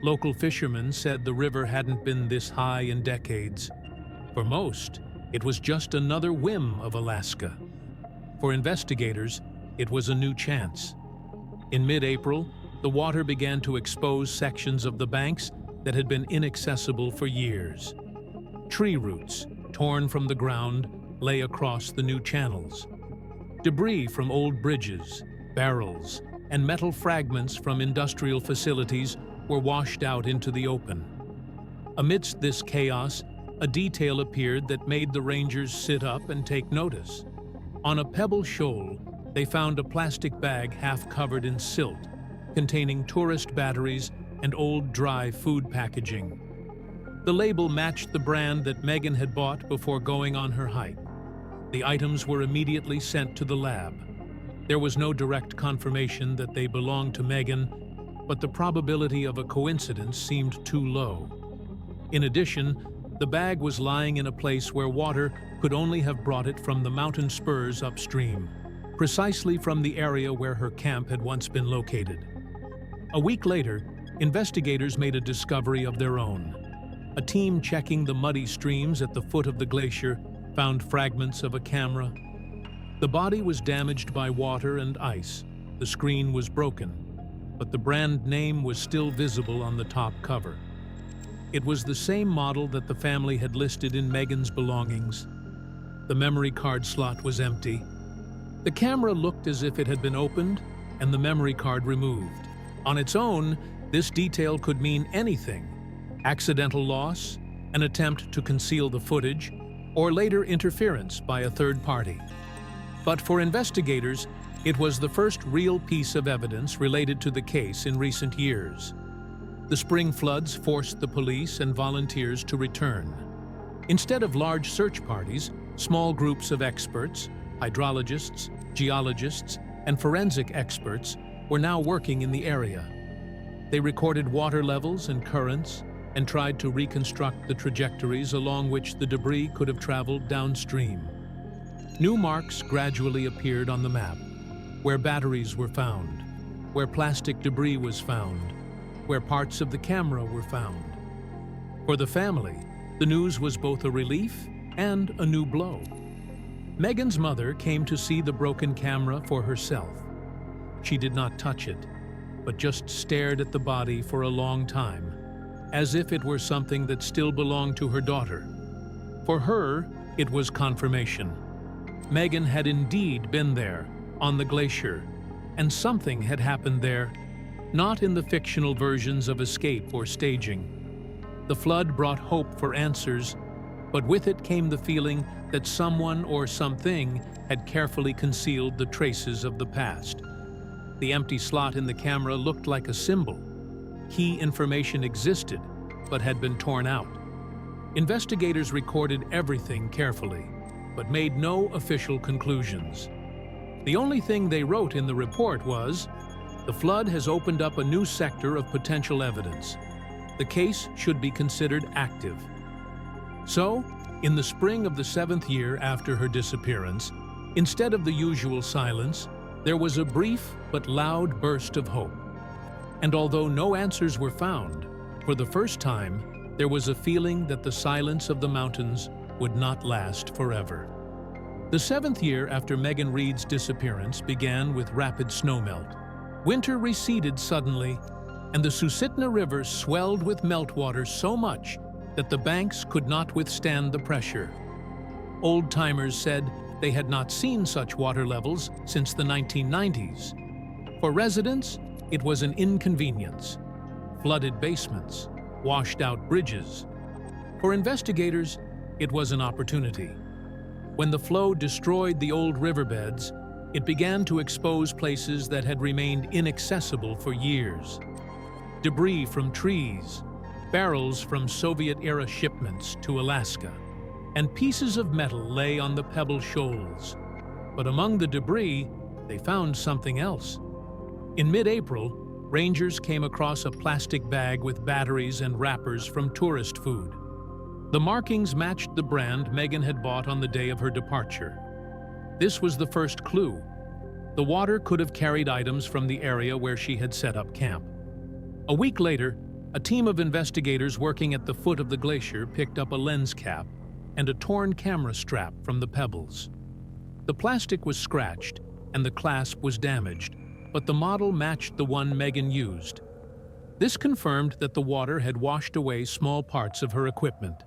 Local fishermen said the river hadn't been this high in decades. For most, it was just another whim of Alaska. For investigators, it was a new chance. In mid-April, the water began to expose sections of the banks that had been inaccessible for years. Tree roots, torn from the ground, lay across the new channels. Debris from old bridges, barrels, and metal fragments from industrial facilities were washed out into the open. Amidst this chaos, a detail appeared that made the rangers sit up and take notice. On a pebble shoal, they found a plastic bag half covered in silt, containing tourist batteries and old dry food packaging. The label matched the brand that Megan had bought before going on her hike. The items were immediately sent to the lab. There was no direct confirmation that they belonged to Megan, but the probability of a coincidence seemed too low. In addition, the bag was lying in a place where water could only have brought it from the mountain spurs upstream, precisely from the area where her camp had once been located. A week later, investigators made a discovery of their own. A team checking the muddy streams at the foot of the glacier found fragments of a camera. The body was damaged by water and ice. The screen was broken, but the brand name was still visible on the top cover. It was the same model that the family had listed in Megan's belongings. The memory card slot was empty. The camera looked as if it had been opened and the memory card removed. On its own, this detail could mean anything: accidental loss, an attempt to conceal the footage, or later interference by a third party. But for investigators, it was the first real piece of evidence related to the case in recent years. The spring floods forced the police and volunteers to return. Instead of large search parties, small groups of experts, hydrologists, geologists, and forensic experts were now working in the area. They recorded water levels and currents and tried to reconstruct the trajectories along which the debris could have traveled downstream. New marks gradually appeared on the map, where batteries were found, where plastic debris was found, where parts of the camera were found. For the family, the news was both a relief and a new blow. Megan's mother came to see the broken camera for herself. She did not touch it, but just stared at the body for a long time, as if it were something that still belonged to her daughter. For her, it was confirmation. Megan had indeed been there, on the glacier, and something had happened there, not in the fictional versions of escape or staging. The flood brought hope for answers, but with it came the feeling that someone or something had carefully concealed the traces of the past. The empty slot in the camera looked like a symbol. Key information existed, but had been torn out. Investigators recorded everything carefully, but made no official conclusions. The only thing they wrote in the report was, "The flood has opened up a new sector of potential evidence. The case should be considered active." So, in the spring of the 7th year after her disappearance, instead of the usual silence, there was a brief but loud burst of hope. And although no answers were found, for the first time, there was a feeling that the silence of the mountains would not last forever. The 7th year after Megan Reed's disappearance began with rapid snowmelt. Winter receded suddenly, and the Susitna River swelled with meltwater so much that the banks could not withstand the pressure. Old-timers said they had not seen such water levels since the 1990s. For residents, it was an inconvenience. Flooded basements, washed-out bridges. For investigators, it was an opportunity. When the flow destroyed the old riverbeds, it began to expose places that had remained inaccessible for years. Debris from trees, barrels from Soviet-era shipments to Alaska, and pieces of metal lay on the pebble shoals. But among the debris, they found something else. In mid-April, rangers came across a plastic bag with batteries and wrappers from tourist food. The markings matched the brand Megan had bought on the day of her departure. This was the first clue. The water could have carried items from the area where she had set up camp. A week later, a team of investigators working at the foot of the glacier picked up a lens cap and a torn camera strap from the pebbles. The plastic was scratched and the clasp was damaged, but the model matched the one Megan used. This confirmed that the water had washed away small parts of her equipment.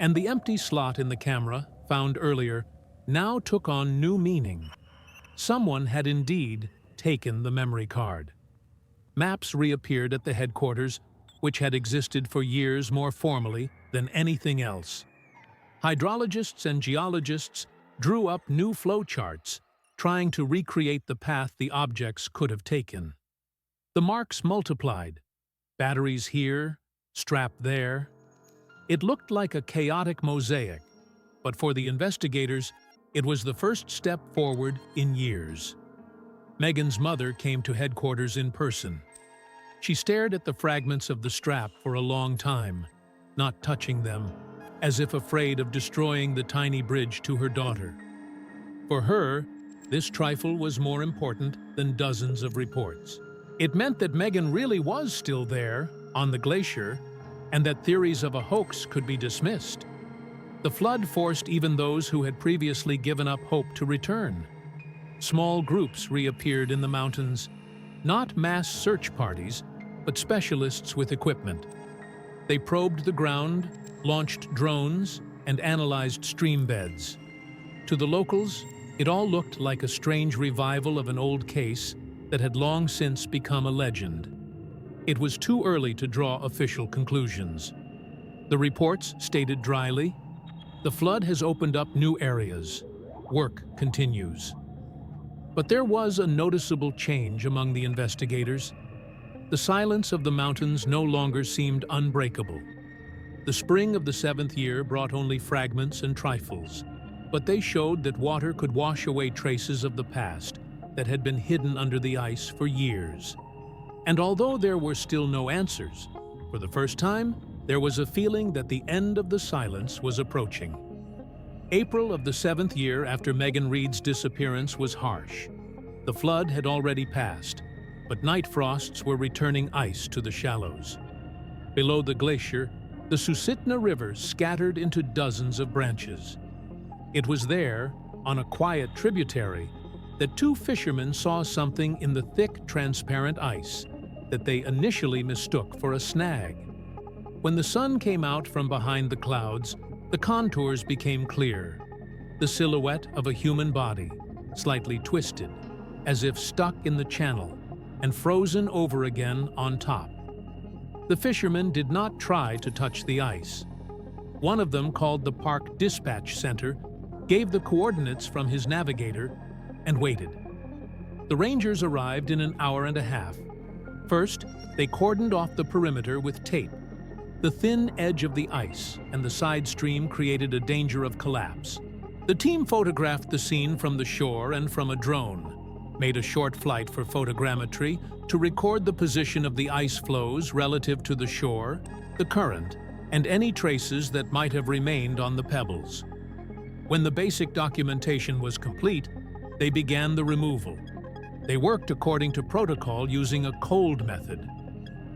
And the empty slot in the camera, found earlier, now took on new meaning. Someone had indeed taken the memory card. Maps reappeared at the headquarters, which had existed for years more formally than anything else. Hydrologists and geologists drew up new flow charts, trying to recreate the path the objects could have taken. The marks multiplied. Batteries here, strap there. It looked like a chaotic mosaic, but for the investigators, it was the first step forward in years. Megan's mother came to headquarters in person. She stared at the fragments of the strap for a long time, not touching them, as if afraid of destroying the tiny bridge to her daughter. For her, this trifle was more important than dozens of reports. It meant that Megan really was still there, on the glacier, and that theories of a hoax could be dismissed. The flood forced even those who had previously given up hope to return. Small groups reappeared in the mountains, not mass search parties, but specialists with equipment. They probed the ground, launched drones, and analyzed stream beds. To the locals, it all looked like a strange revival of an old case that had long since become a legend. It was too early to draw official conclusions. The reports stated dryly, "The flood has opened up new areas. Work continues." But there was a noticeable change among the investigators. The silence of the mountains no longer seemed unbreakable. The spring of the 7th year brought only fragments and trifles, but they showed that water could wash away traces of the past that had been hidden under the ice for years. And although there were still no answers, for the first time, there was a feeling that the end of the silence was approaching. April of the 7th year after Megan Reed's disappearance was harsh. The flood had already passed, but night frosts were returning ice to the shallows. Below the glacier, the Susitna River scattered into dozens of branches. It was there, on a quiet tributary, that two fishermen saw something in the thick, transparent ice that they initially mistook for a snag. When the sun came out from behind the clouds, the contours became clear. The silhouette of a human body, slightly twisted, as if stuck in the channel, and frozen over again on top. The fishermen did not try to touch the ice. One of them, called the Park Dispatch Center, gave the coordinates from his navigator and waited. The Rangers arrived in an hour and a half. First, they cordoned off the perimeter with tape. The thin edge of the ice and the side stream created a danger of collapse. The team photographed the scene from the shore and from a drone, made a short flight for photogrammetry to record the position of the ice flows relative to the shore, the current, and any traces that might have remained on the pebbles. When the basic documentation was complete, they began the removal. They worked according to protocol using a cold method.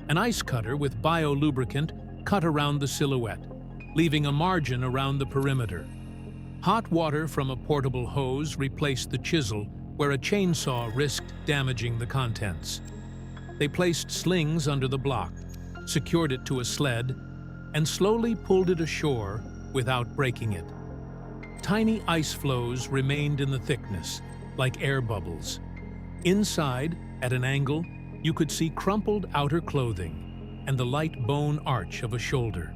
An ice cutter with biolubricant cut around the silhouette, leaving a margin around the perimeter. Hot water from a portable hose replaced the chisel where a chainsaw risked damaging the contents. They placed slings under the block, secured it to a sled, and slowly pulled it ashore without breaking it. Tiny ice floes remained in the thickness, like air bubbles. Inside, at an angle, you could see crumpled outer clothing and the light bone arch of a shoulder.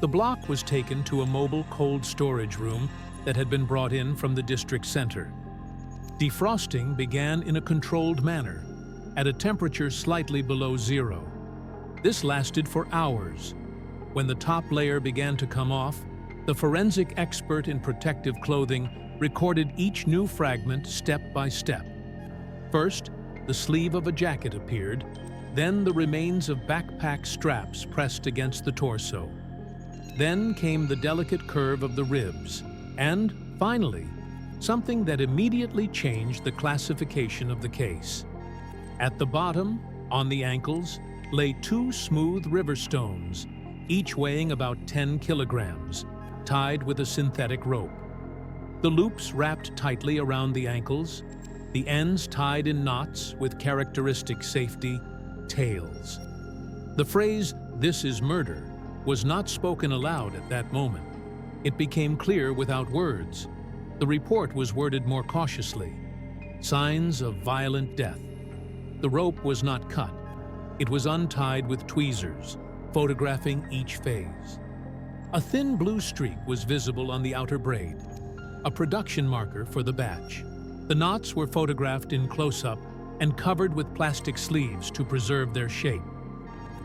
The block was taken to a mobile cold storage room that had been brought in from the district center. Defrosting began in a controlled manner, at a temperature slightly below zero. This lasted for hours. When the top layer began to come off, the forensic expert in protective clothing recorded each new fragment step by step. First, the sleeve of a jacket appeared, then the remains of backpack straps pressed against the torso. Then came the delicate curve of the ribs, and, finally, something that immediately changed the classification of the case. At the bottom, on the ankles, lay two smooth river stones, each weighing about 10 kilograms, tied with a synthetic rope. The loops wrapped tightly around the ankles, the ends tied in knots with characteristic safety tails. The phrase, "This is murder," was not spoken aloud at that moment. It became clear without words. The report was worded more cautiously. Signs of violent death. The rope was not cut. It was untied with tweezers, photographing each phase. A thin blue streak was visible on the outer braid, a production marker for the batch. The knots were photographed in close-up and covered with plastic sleeves to preserve their shape.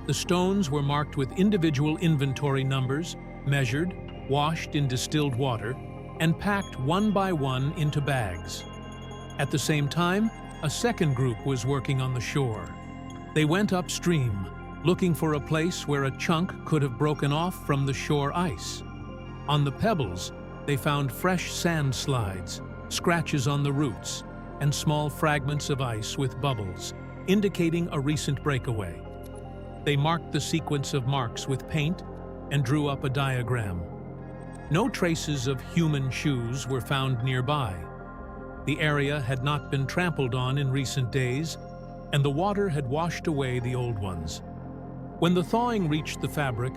The stones were marked with individual inventory numbers, measured, washed in distilled water, and packed one by one into bags. At the same time, a second group was working on the shore. They went upstream, looking for a place where a chunk could have broken off from the shore ice. On the pebbles, they found fresh sand slides, scratches on the roots, and small fragments of ice with bubbles, indicating a recent breakaway. They marked the sequence of marks with paint and drew up a diagram. No traces of human shoes were found nearby. The area had not been trampled on in recent days, and the water had washed away the old ones. When the thawing reached the fabric,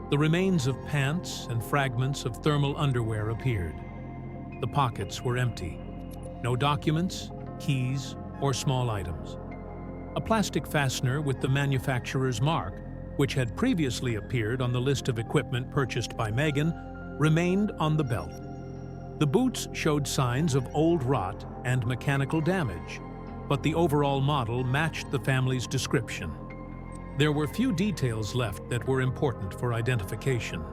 the remains of pants and fragments of thermal underwear appeared. The pockets were empty. No documents, keys, or small items. A plastic fastener with the manufacturer's mark, which had previously appeared on the list of equipment purchased by Megan, remained on the belt. The boots showed signs of old rot and mechanical damage, but the overall model matched the family's description. There were few details left that were important for identification.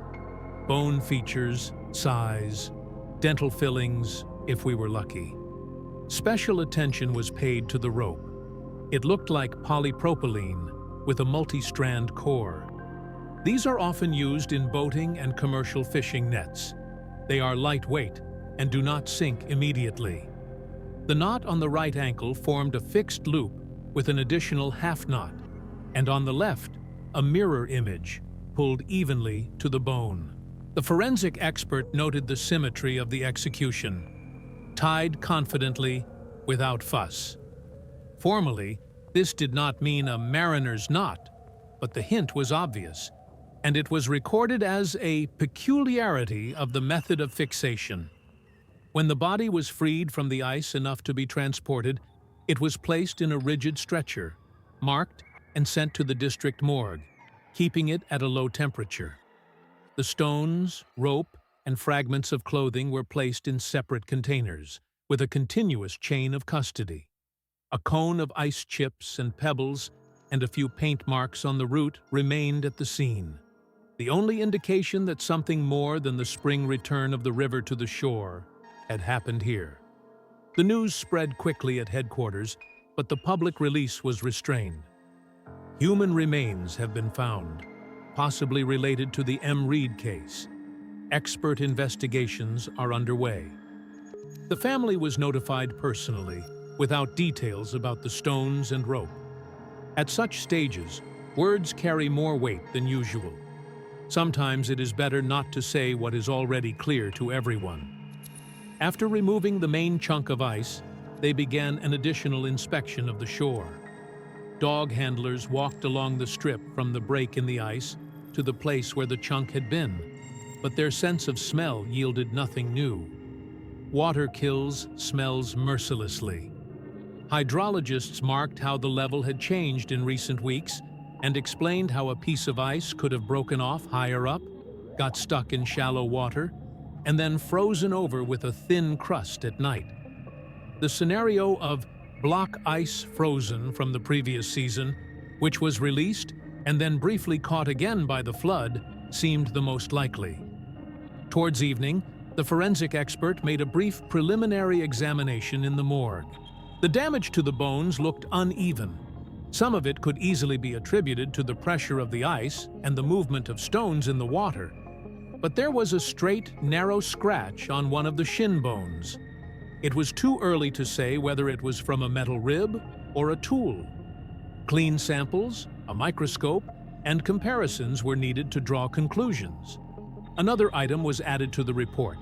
Bone features, size, dental fillings, if we were lucky. Special attention was paid to the rope. It looked like polypropylene with a multi-strand core. These are often used in boating and commercial fishing nets. They are lightweight and do not sink immediately. The knot on the right ankle formed a fixed loop with an additional half knot, and on the left, a mirror image pulled evenly to the bone. The forensic expert noted the symmetry of the execution, tied confidently, without fuss. Formally, this did not mean a mariner's knot, but the hint was obvious, and it was recorded as a peculiarity of the method of fixation. When the body was freed from the ice enough to be transported, it was placed in a rigid stretcher, marked, and sent to the district morgue, keeping it at a low temperature. The stones, rope, and fragments of clothing were placed in separate containers, with a continuous chain of custody. A cone of ice chips and pebbles and a few paint marks on the route remained at the scene, the only indication that something more than the spring return of the river to the shore had happened here. The news spread quickly at headquarters, but the public release was restrained. Human remains have been found, possibly related to the M. Reed case. Expert investigations are underway. The family was notified personally, without details about the stones and rope. At such stages, words carry more weight than usual. Sometimes it is better not to say what is already clear to everyone. After removing the main chunk of ice, they began an additional inspection of the shore. Dog handlers walked along the strip from the break in the ice to the place where the chunk had been, but their sense of smell yielded nothing new. Water kills smells mercilessly. Hydrologists marked how the level had changed in recent weeks and explained how a piece of ice could have broken off higher up, got stuck in shallow water, and then frozen over with a thin crust at night. The scenario of block ice frozen from the previous season, which was released and then briefly caught again by the flood, seemed the most likely. Towards evening, the forensic expert made a brief preliminary examination in the morgue. The damage to the bones looked uneven. Some of it could easily be attributed to the pressure of the ice and the movement of stones in the water. But there was a straight, narrow scratch on one of the shin bones. It was too early to say whether it was from a metal rib or a tool. Clean samples, a microscope, and comparisons were needed to draw conclusions. Another item was added to the report: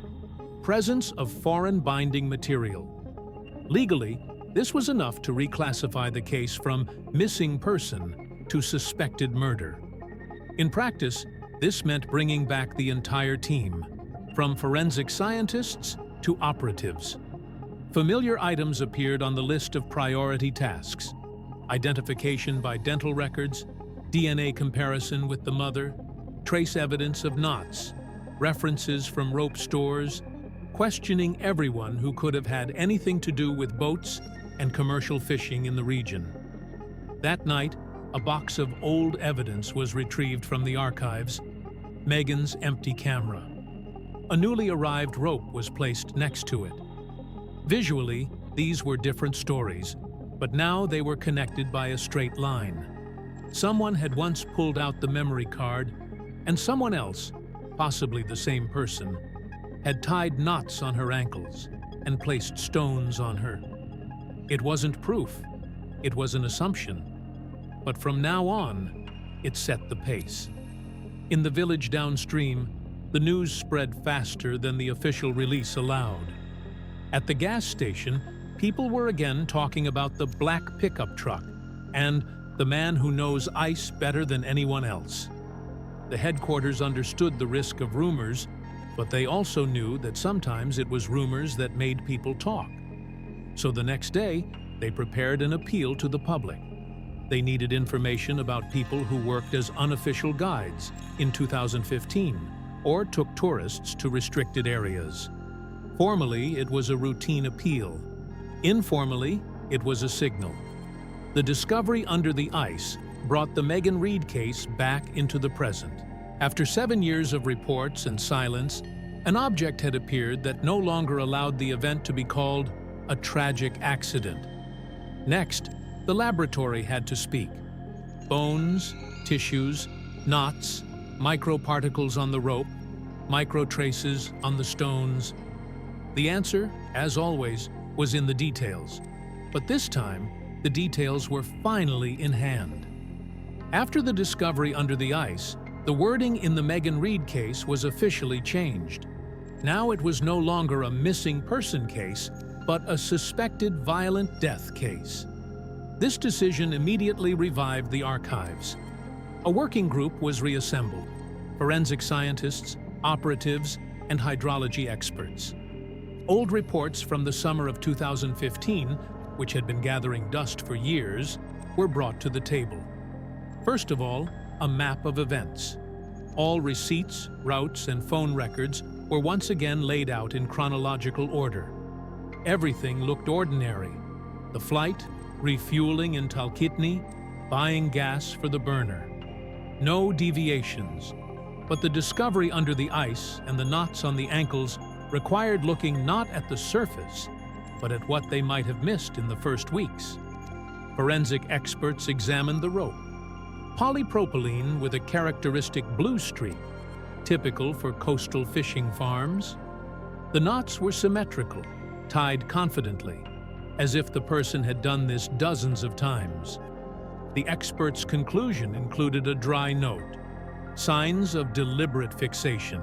presence of foreign binding material. Legally, this was enough to reclassify the case from missing person to suspected murder. In practice, this meant bringing back the entire team, from forensic scientists to operatives. Familiar items appeared on the list of priority tasks: identification by dental records, DNA comparison with the mother, trace evidence of knots, references from rope stores, questioning everyone who could have had anything to do with boats and commercial fishing in the region. That night, a box of old evidence was retrieved from the archives: Megan's empty camera. A newly arrived rope was placed next to it. Visually, these were different stories, but now they were connected by a straight line. Someone had once pulled out the memory card, and someone else, possibly the same person, had tied knots on her ankles and placed stones on her. It wasn't proof, it was an assumption. But from now on, it set the pace. In the village downstream, the news spread faster than the official release allowed. At the gas station, people were again talking about the black pickup truck and the man who knows ice better than anyone else. The headquarters understood the risk of rumors, but they also knew that sometimes it was rumors that made people talk. So the next day, they prepared an appeal to the public. They needed information about people who worked as unofficial guides in 2015 or took tourists to restricted areas. Formally, it was a routine appeal. Informally, it was a signal. The discovery under the ice brought the Megan Reed case back into the present. After 7 years of reports and silence, an object had appeared that no longer allowed the event to be called a tragic accident. Next, the laboratory had to speak. Bones, tissues, knots, microparticles on the rope, microtraces on the stones. The answer, as always, was in the details. But this time, the details were finally in hand. After the discovery under the ice, the wording in the Megan Reed case was officially changed. Now it was no longer a missing person case, but a suspected violent death case. This decision immediately revived the archives. A working group was reassembled: forensic scientists, operatives, and hydrology experts. Old reports from the summer of 2015, which had been gathering dust for years, were brought to the table. First of all, a map of events. All receipts, routes, and phone records were once again laid out in chronological order. Everything looked ordinary. The flight, refueling in Talkeetna, buying gas for the burner. No deviations, but the discovery under the ice and the knots on the ankles required looking not at the surface, but at what they might have missed in the first weeks. Forensic experts examined the rope. Polypropylene with a characteristic blue streak, typical for coastal fishing farms. The knots were symmetrical, tied confidently, as if the person had done this dozens of times. The expert's conclusion included a dry note, signs of deliberate fixation,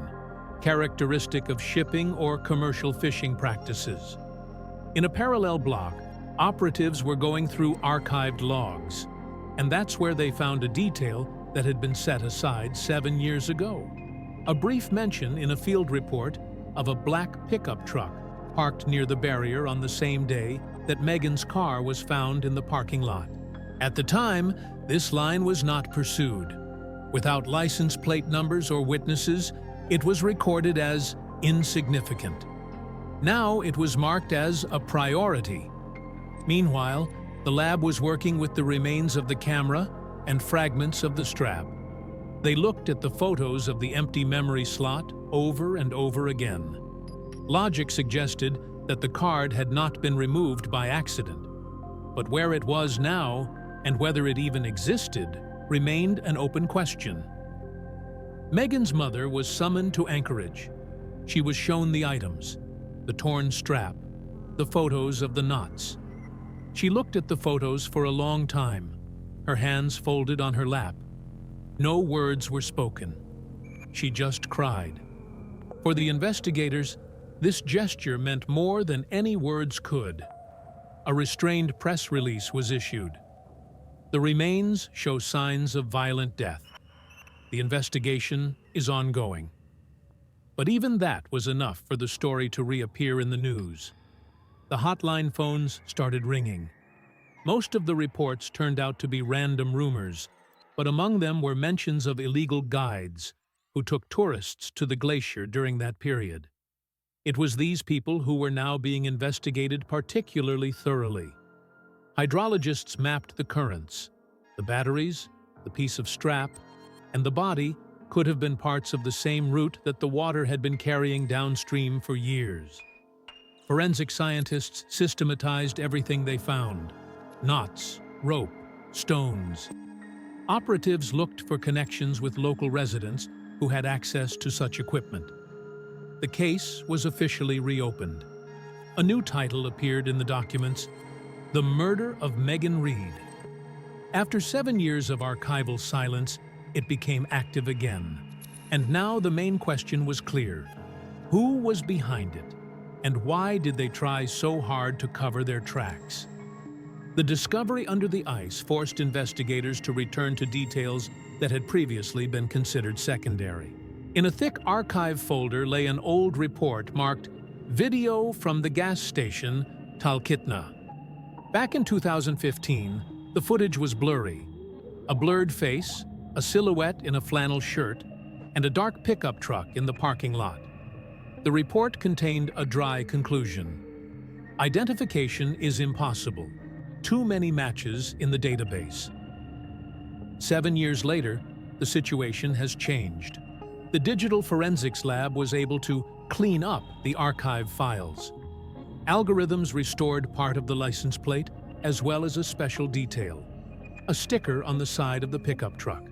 characteristic of shipping or commercial fishing practices. In a parallel block, operatives were going through archived logs, and that's where they found a detail that had been set aside 7 years ago. A brief mention in a field report of a black pickup truck parked near the barrier on the same day that Megan's car was found in the parking lot. At the time, this line was not pursued. Without license plate numbers or witnesses, it was recorded as insignificant. Now it was marked as a priority. Meanwhile, the lab was working with the remains of the camera and fragments of the strap. They looked at the photos of the empty memory slot over and over again. Logic suggested that the card had not been removed by accident, but where it was now and whether it even existed remained an open question. Megan's mother was summoned to Anchorage. She was shown the items, the torn strap, the photos of the knots. She looked at the photos for a long time, her hands folded on her lap. No words were spoken. She just cried. For the investigators, this gesture meant more than any words could. A restrained press release was issued. The remains show signs of violent death. The investigation is ongoing. But even that was enough for the story to reappear in the news. The hotline phones started ringing. Most of the reports turned out to be random rumors, but among them were mentions of illegal guides who took tourists to the glacier during that period. It was these people who were now being investigated particularly thoroughly. Hydrologists mapped the currents. The batteries, the piece of strap, and the body could have been parts of the same route that the water had been carrying downstream for years. Forensic scientists systematized everything they found: knots, rope, stones. Operatives looked for connections with local residents who had access to such equipment. The case was officially reopened. A new title appeared in the documents: The Murder of Megan Reed. After 7 years of archival silence, it became active again. And now the main question was clear: who was behind it? And why did they try so hard to cover their tracks? The discovery under the ice forced investigators to return to details that had previously been considered secondary. In a thick archive folder lay an old report marked "Video from the Gas Station, Talkeetna." Back in 2015, the footage was blurry. A blurred face, a silhouette in a flannel shirt, and a dark pickup truck in the parking lot. The report contained a dry conclusion. Identification is impossible. Too many matches in the database. 7 years later, the situation has changed. The digital forensics lab was able to clean up the archive files. Algorithms restored part of the license plate, as well as a special detail: a sticker on the side of the pickup truck.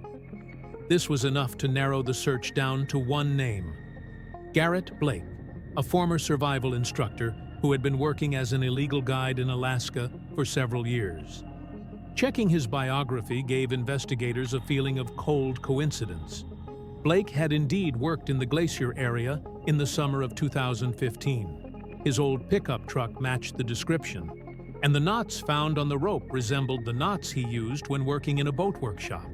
This was enough to narrow the search down to one name: Garrett Blake, a former survival instructor who had been working as an illegal guide in Alaska for several years. Checking his biography gave investigators a feeling of cold coincidence. Blake had indeed worked in the glacier area in the summer of 2015. His old pickup truck matched the description, and the knots found on the rope resembled the knots he used when working in a boat workshop.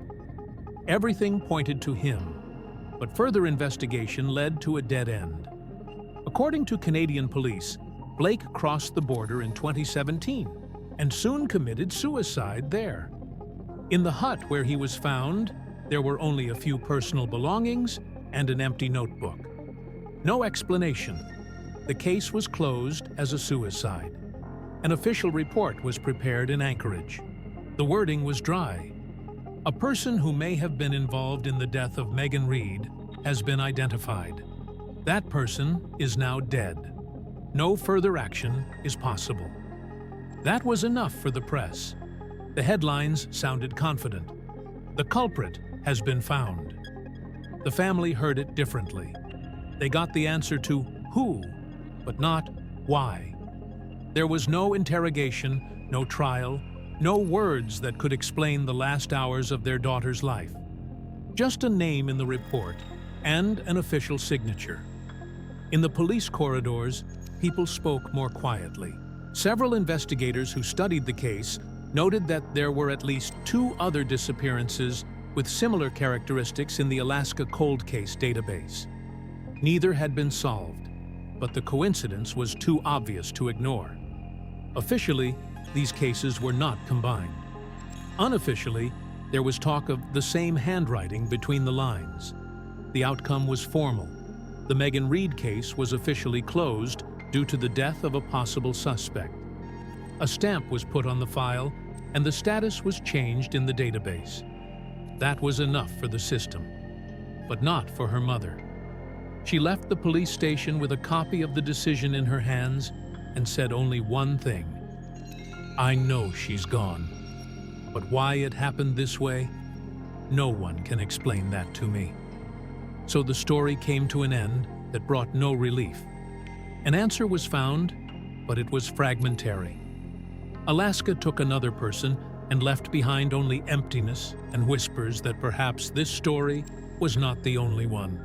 Everything pointed to him, but further investigation led to a dead end. According to Canadian police, Blake crossed the border in 2017 and soon committed suicide there. In the hut where he was found, There were only a few personal belongings and an empty notebook. No explanation. The case was closed as a suicide. An official report was prepared in Anchorage. The wording was dry. A person who may have been involved in the death of Megan Reed has been identified. That person is now dead. No further action is possible. That was enough for the press. The headlines sounded confident. The culprit has been found. The family heard it differently. They got the answer to who, but not why. There was no interrogation, no trial, no words that could explain the last hours of their daughter's life. Just a name in the report and an official signature. In the police corridors, people spoke more quietly. Several investigators who studied the case noted that there were at least 2 other disappearances with similar characteristics in the Alaska cold case database. Neither had been solved, but the coincidence was too obvious to ignore. Officially, these cases were not combined. Unofficially, there was talk of the same handwriting between the lines. The outcome was formal. The Megan Reed case was officially closed due to the death of a possible suspect. A stamp was put on the file, and the status was changed in the database. That was enough for the system, but not for her mother. She left the police station with a copy of the decision in her hands and said only one thing: "I know she's gone, but why it happened this way, no one can explain that to me." So the story came to an end that brought no relief. An answer was found, but it was fragmentary. Alaska took another person and left behind only emptiness and whispers that perhaps this story was not the only one.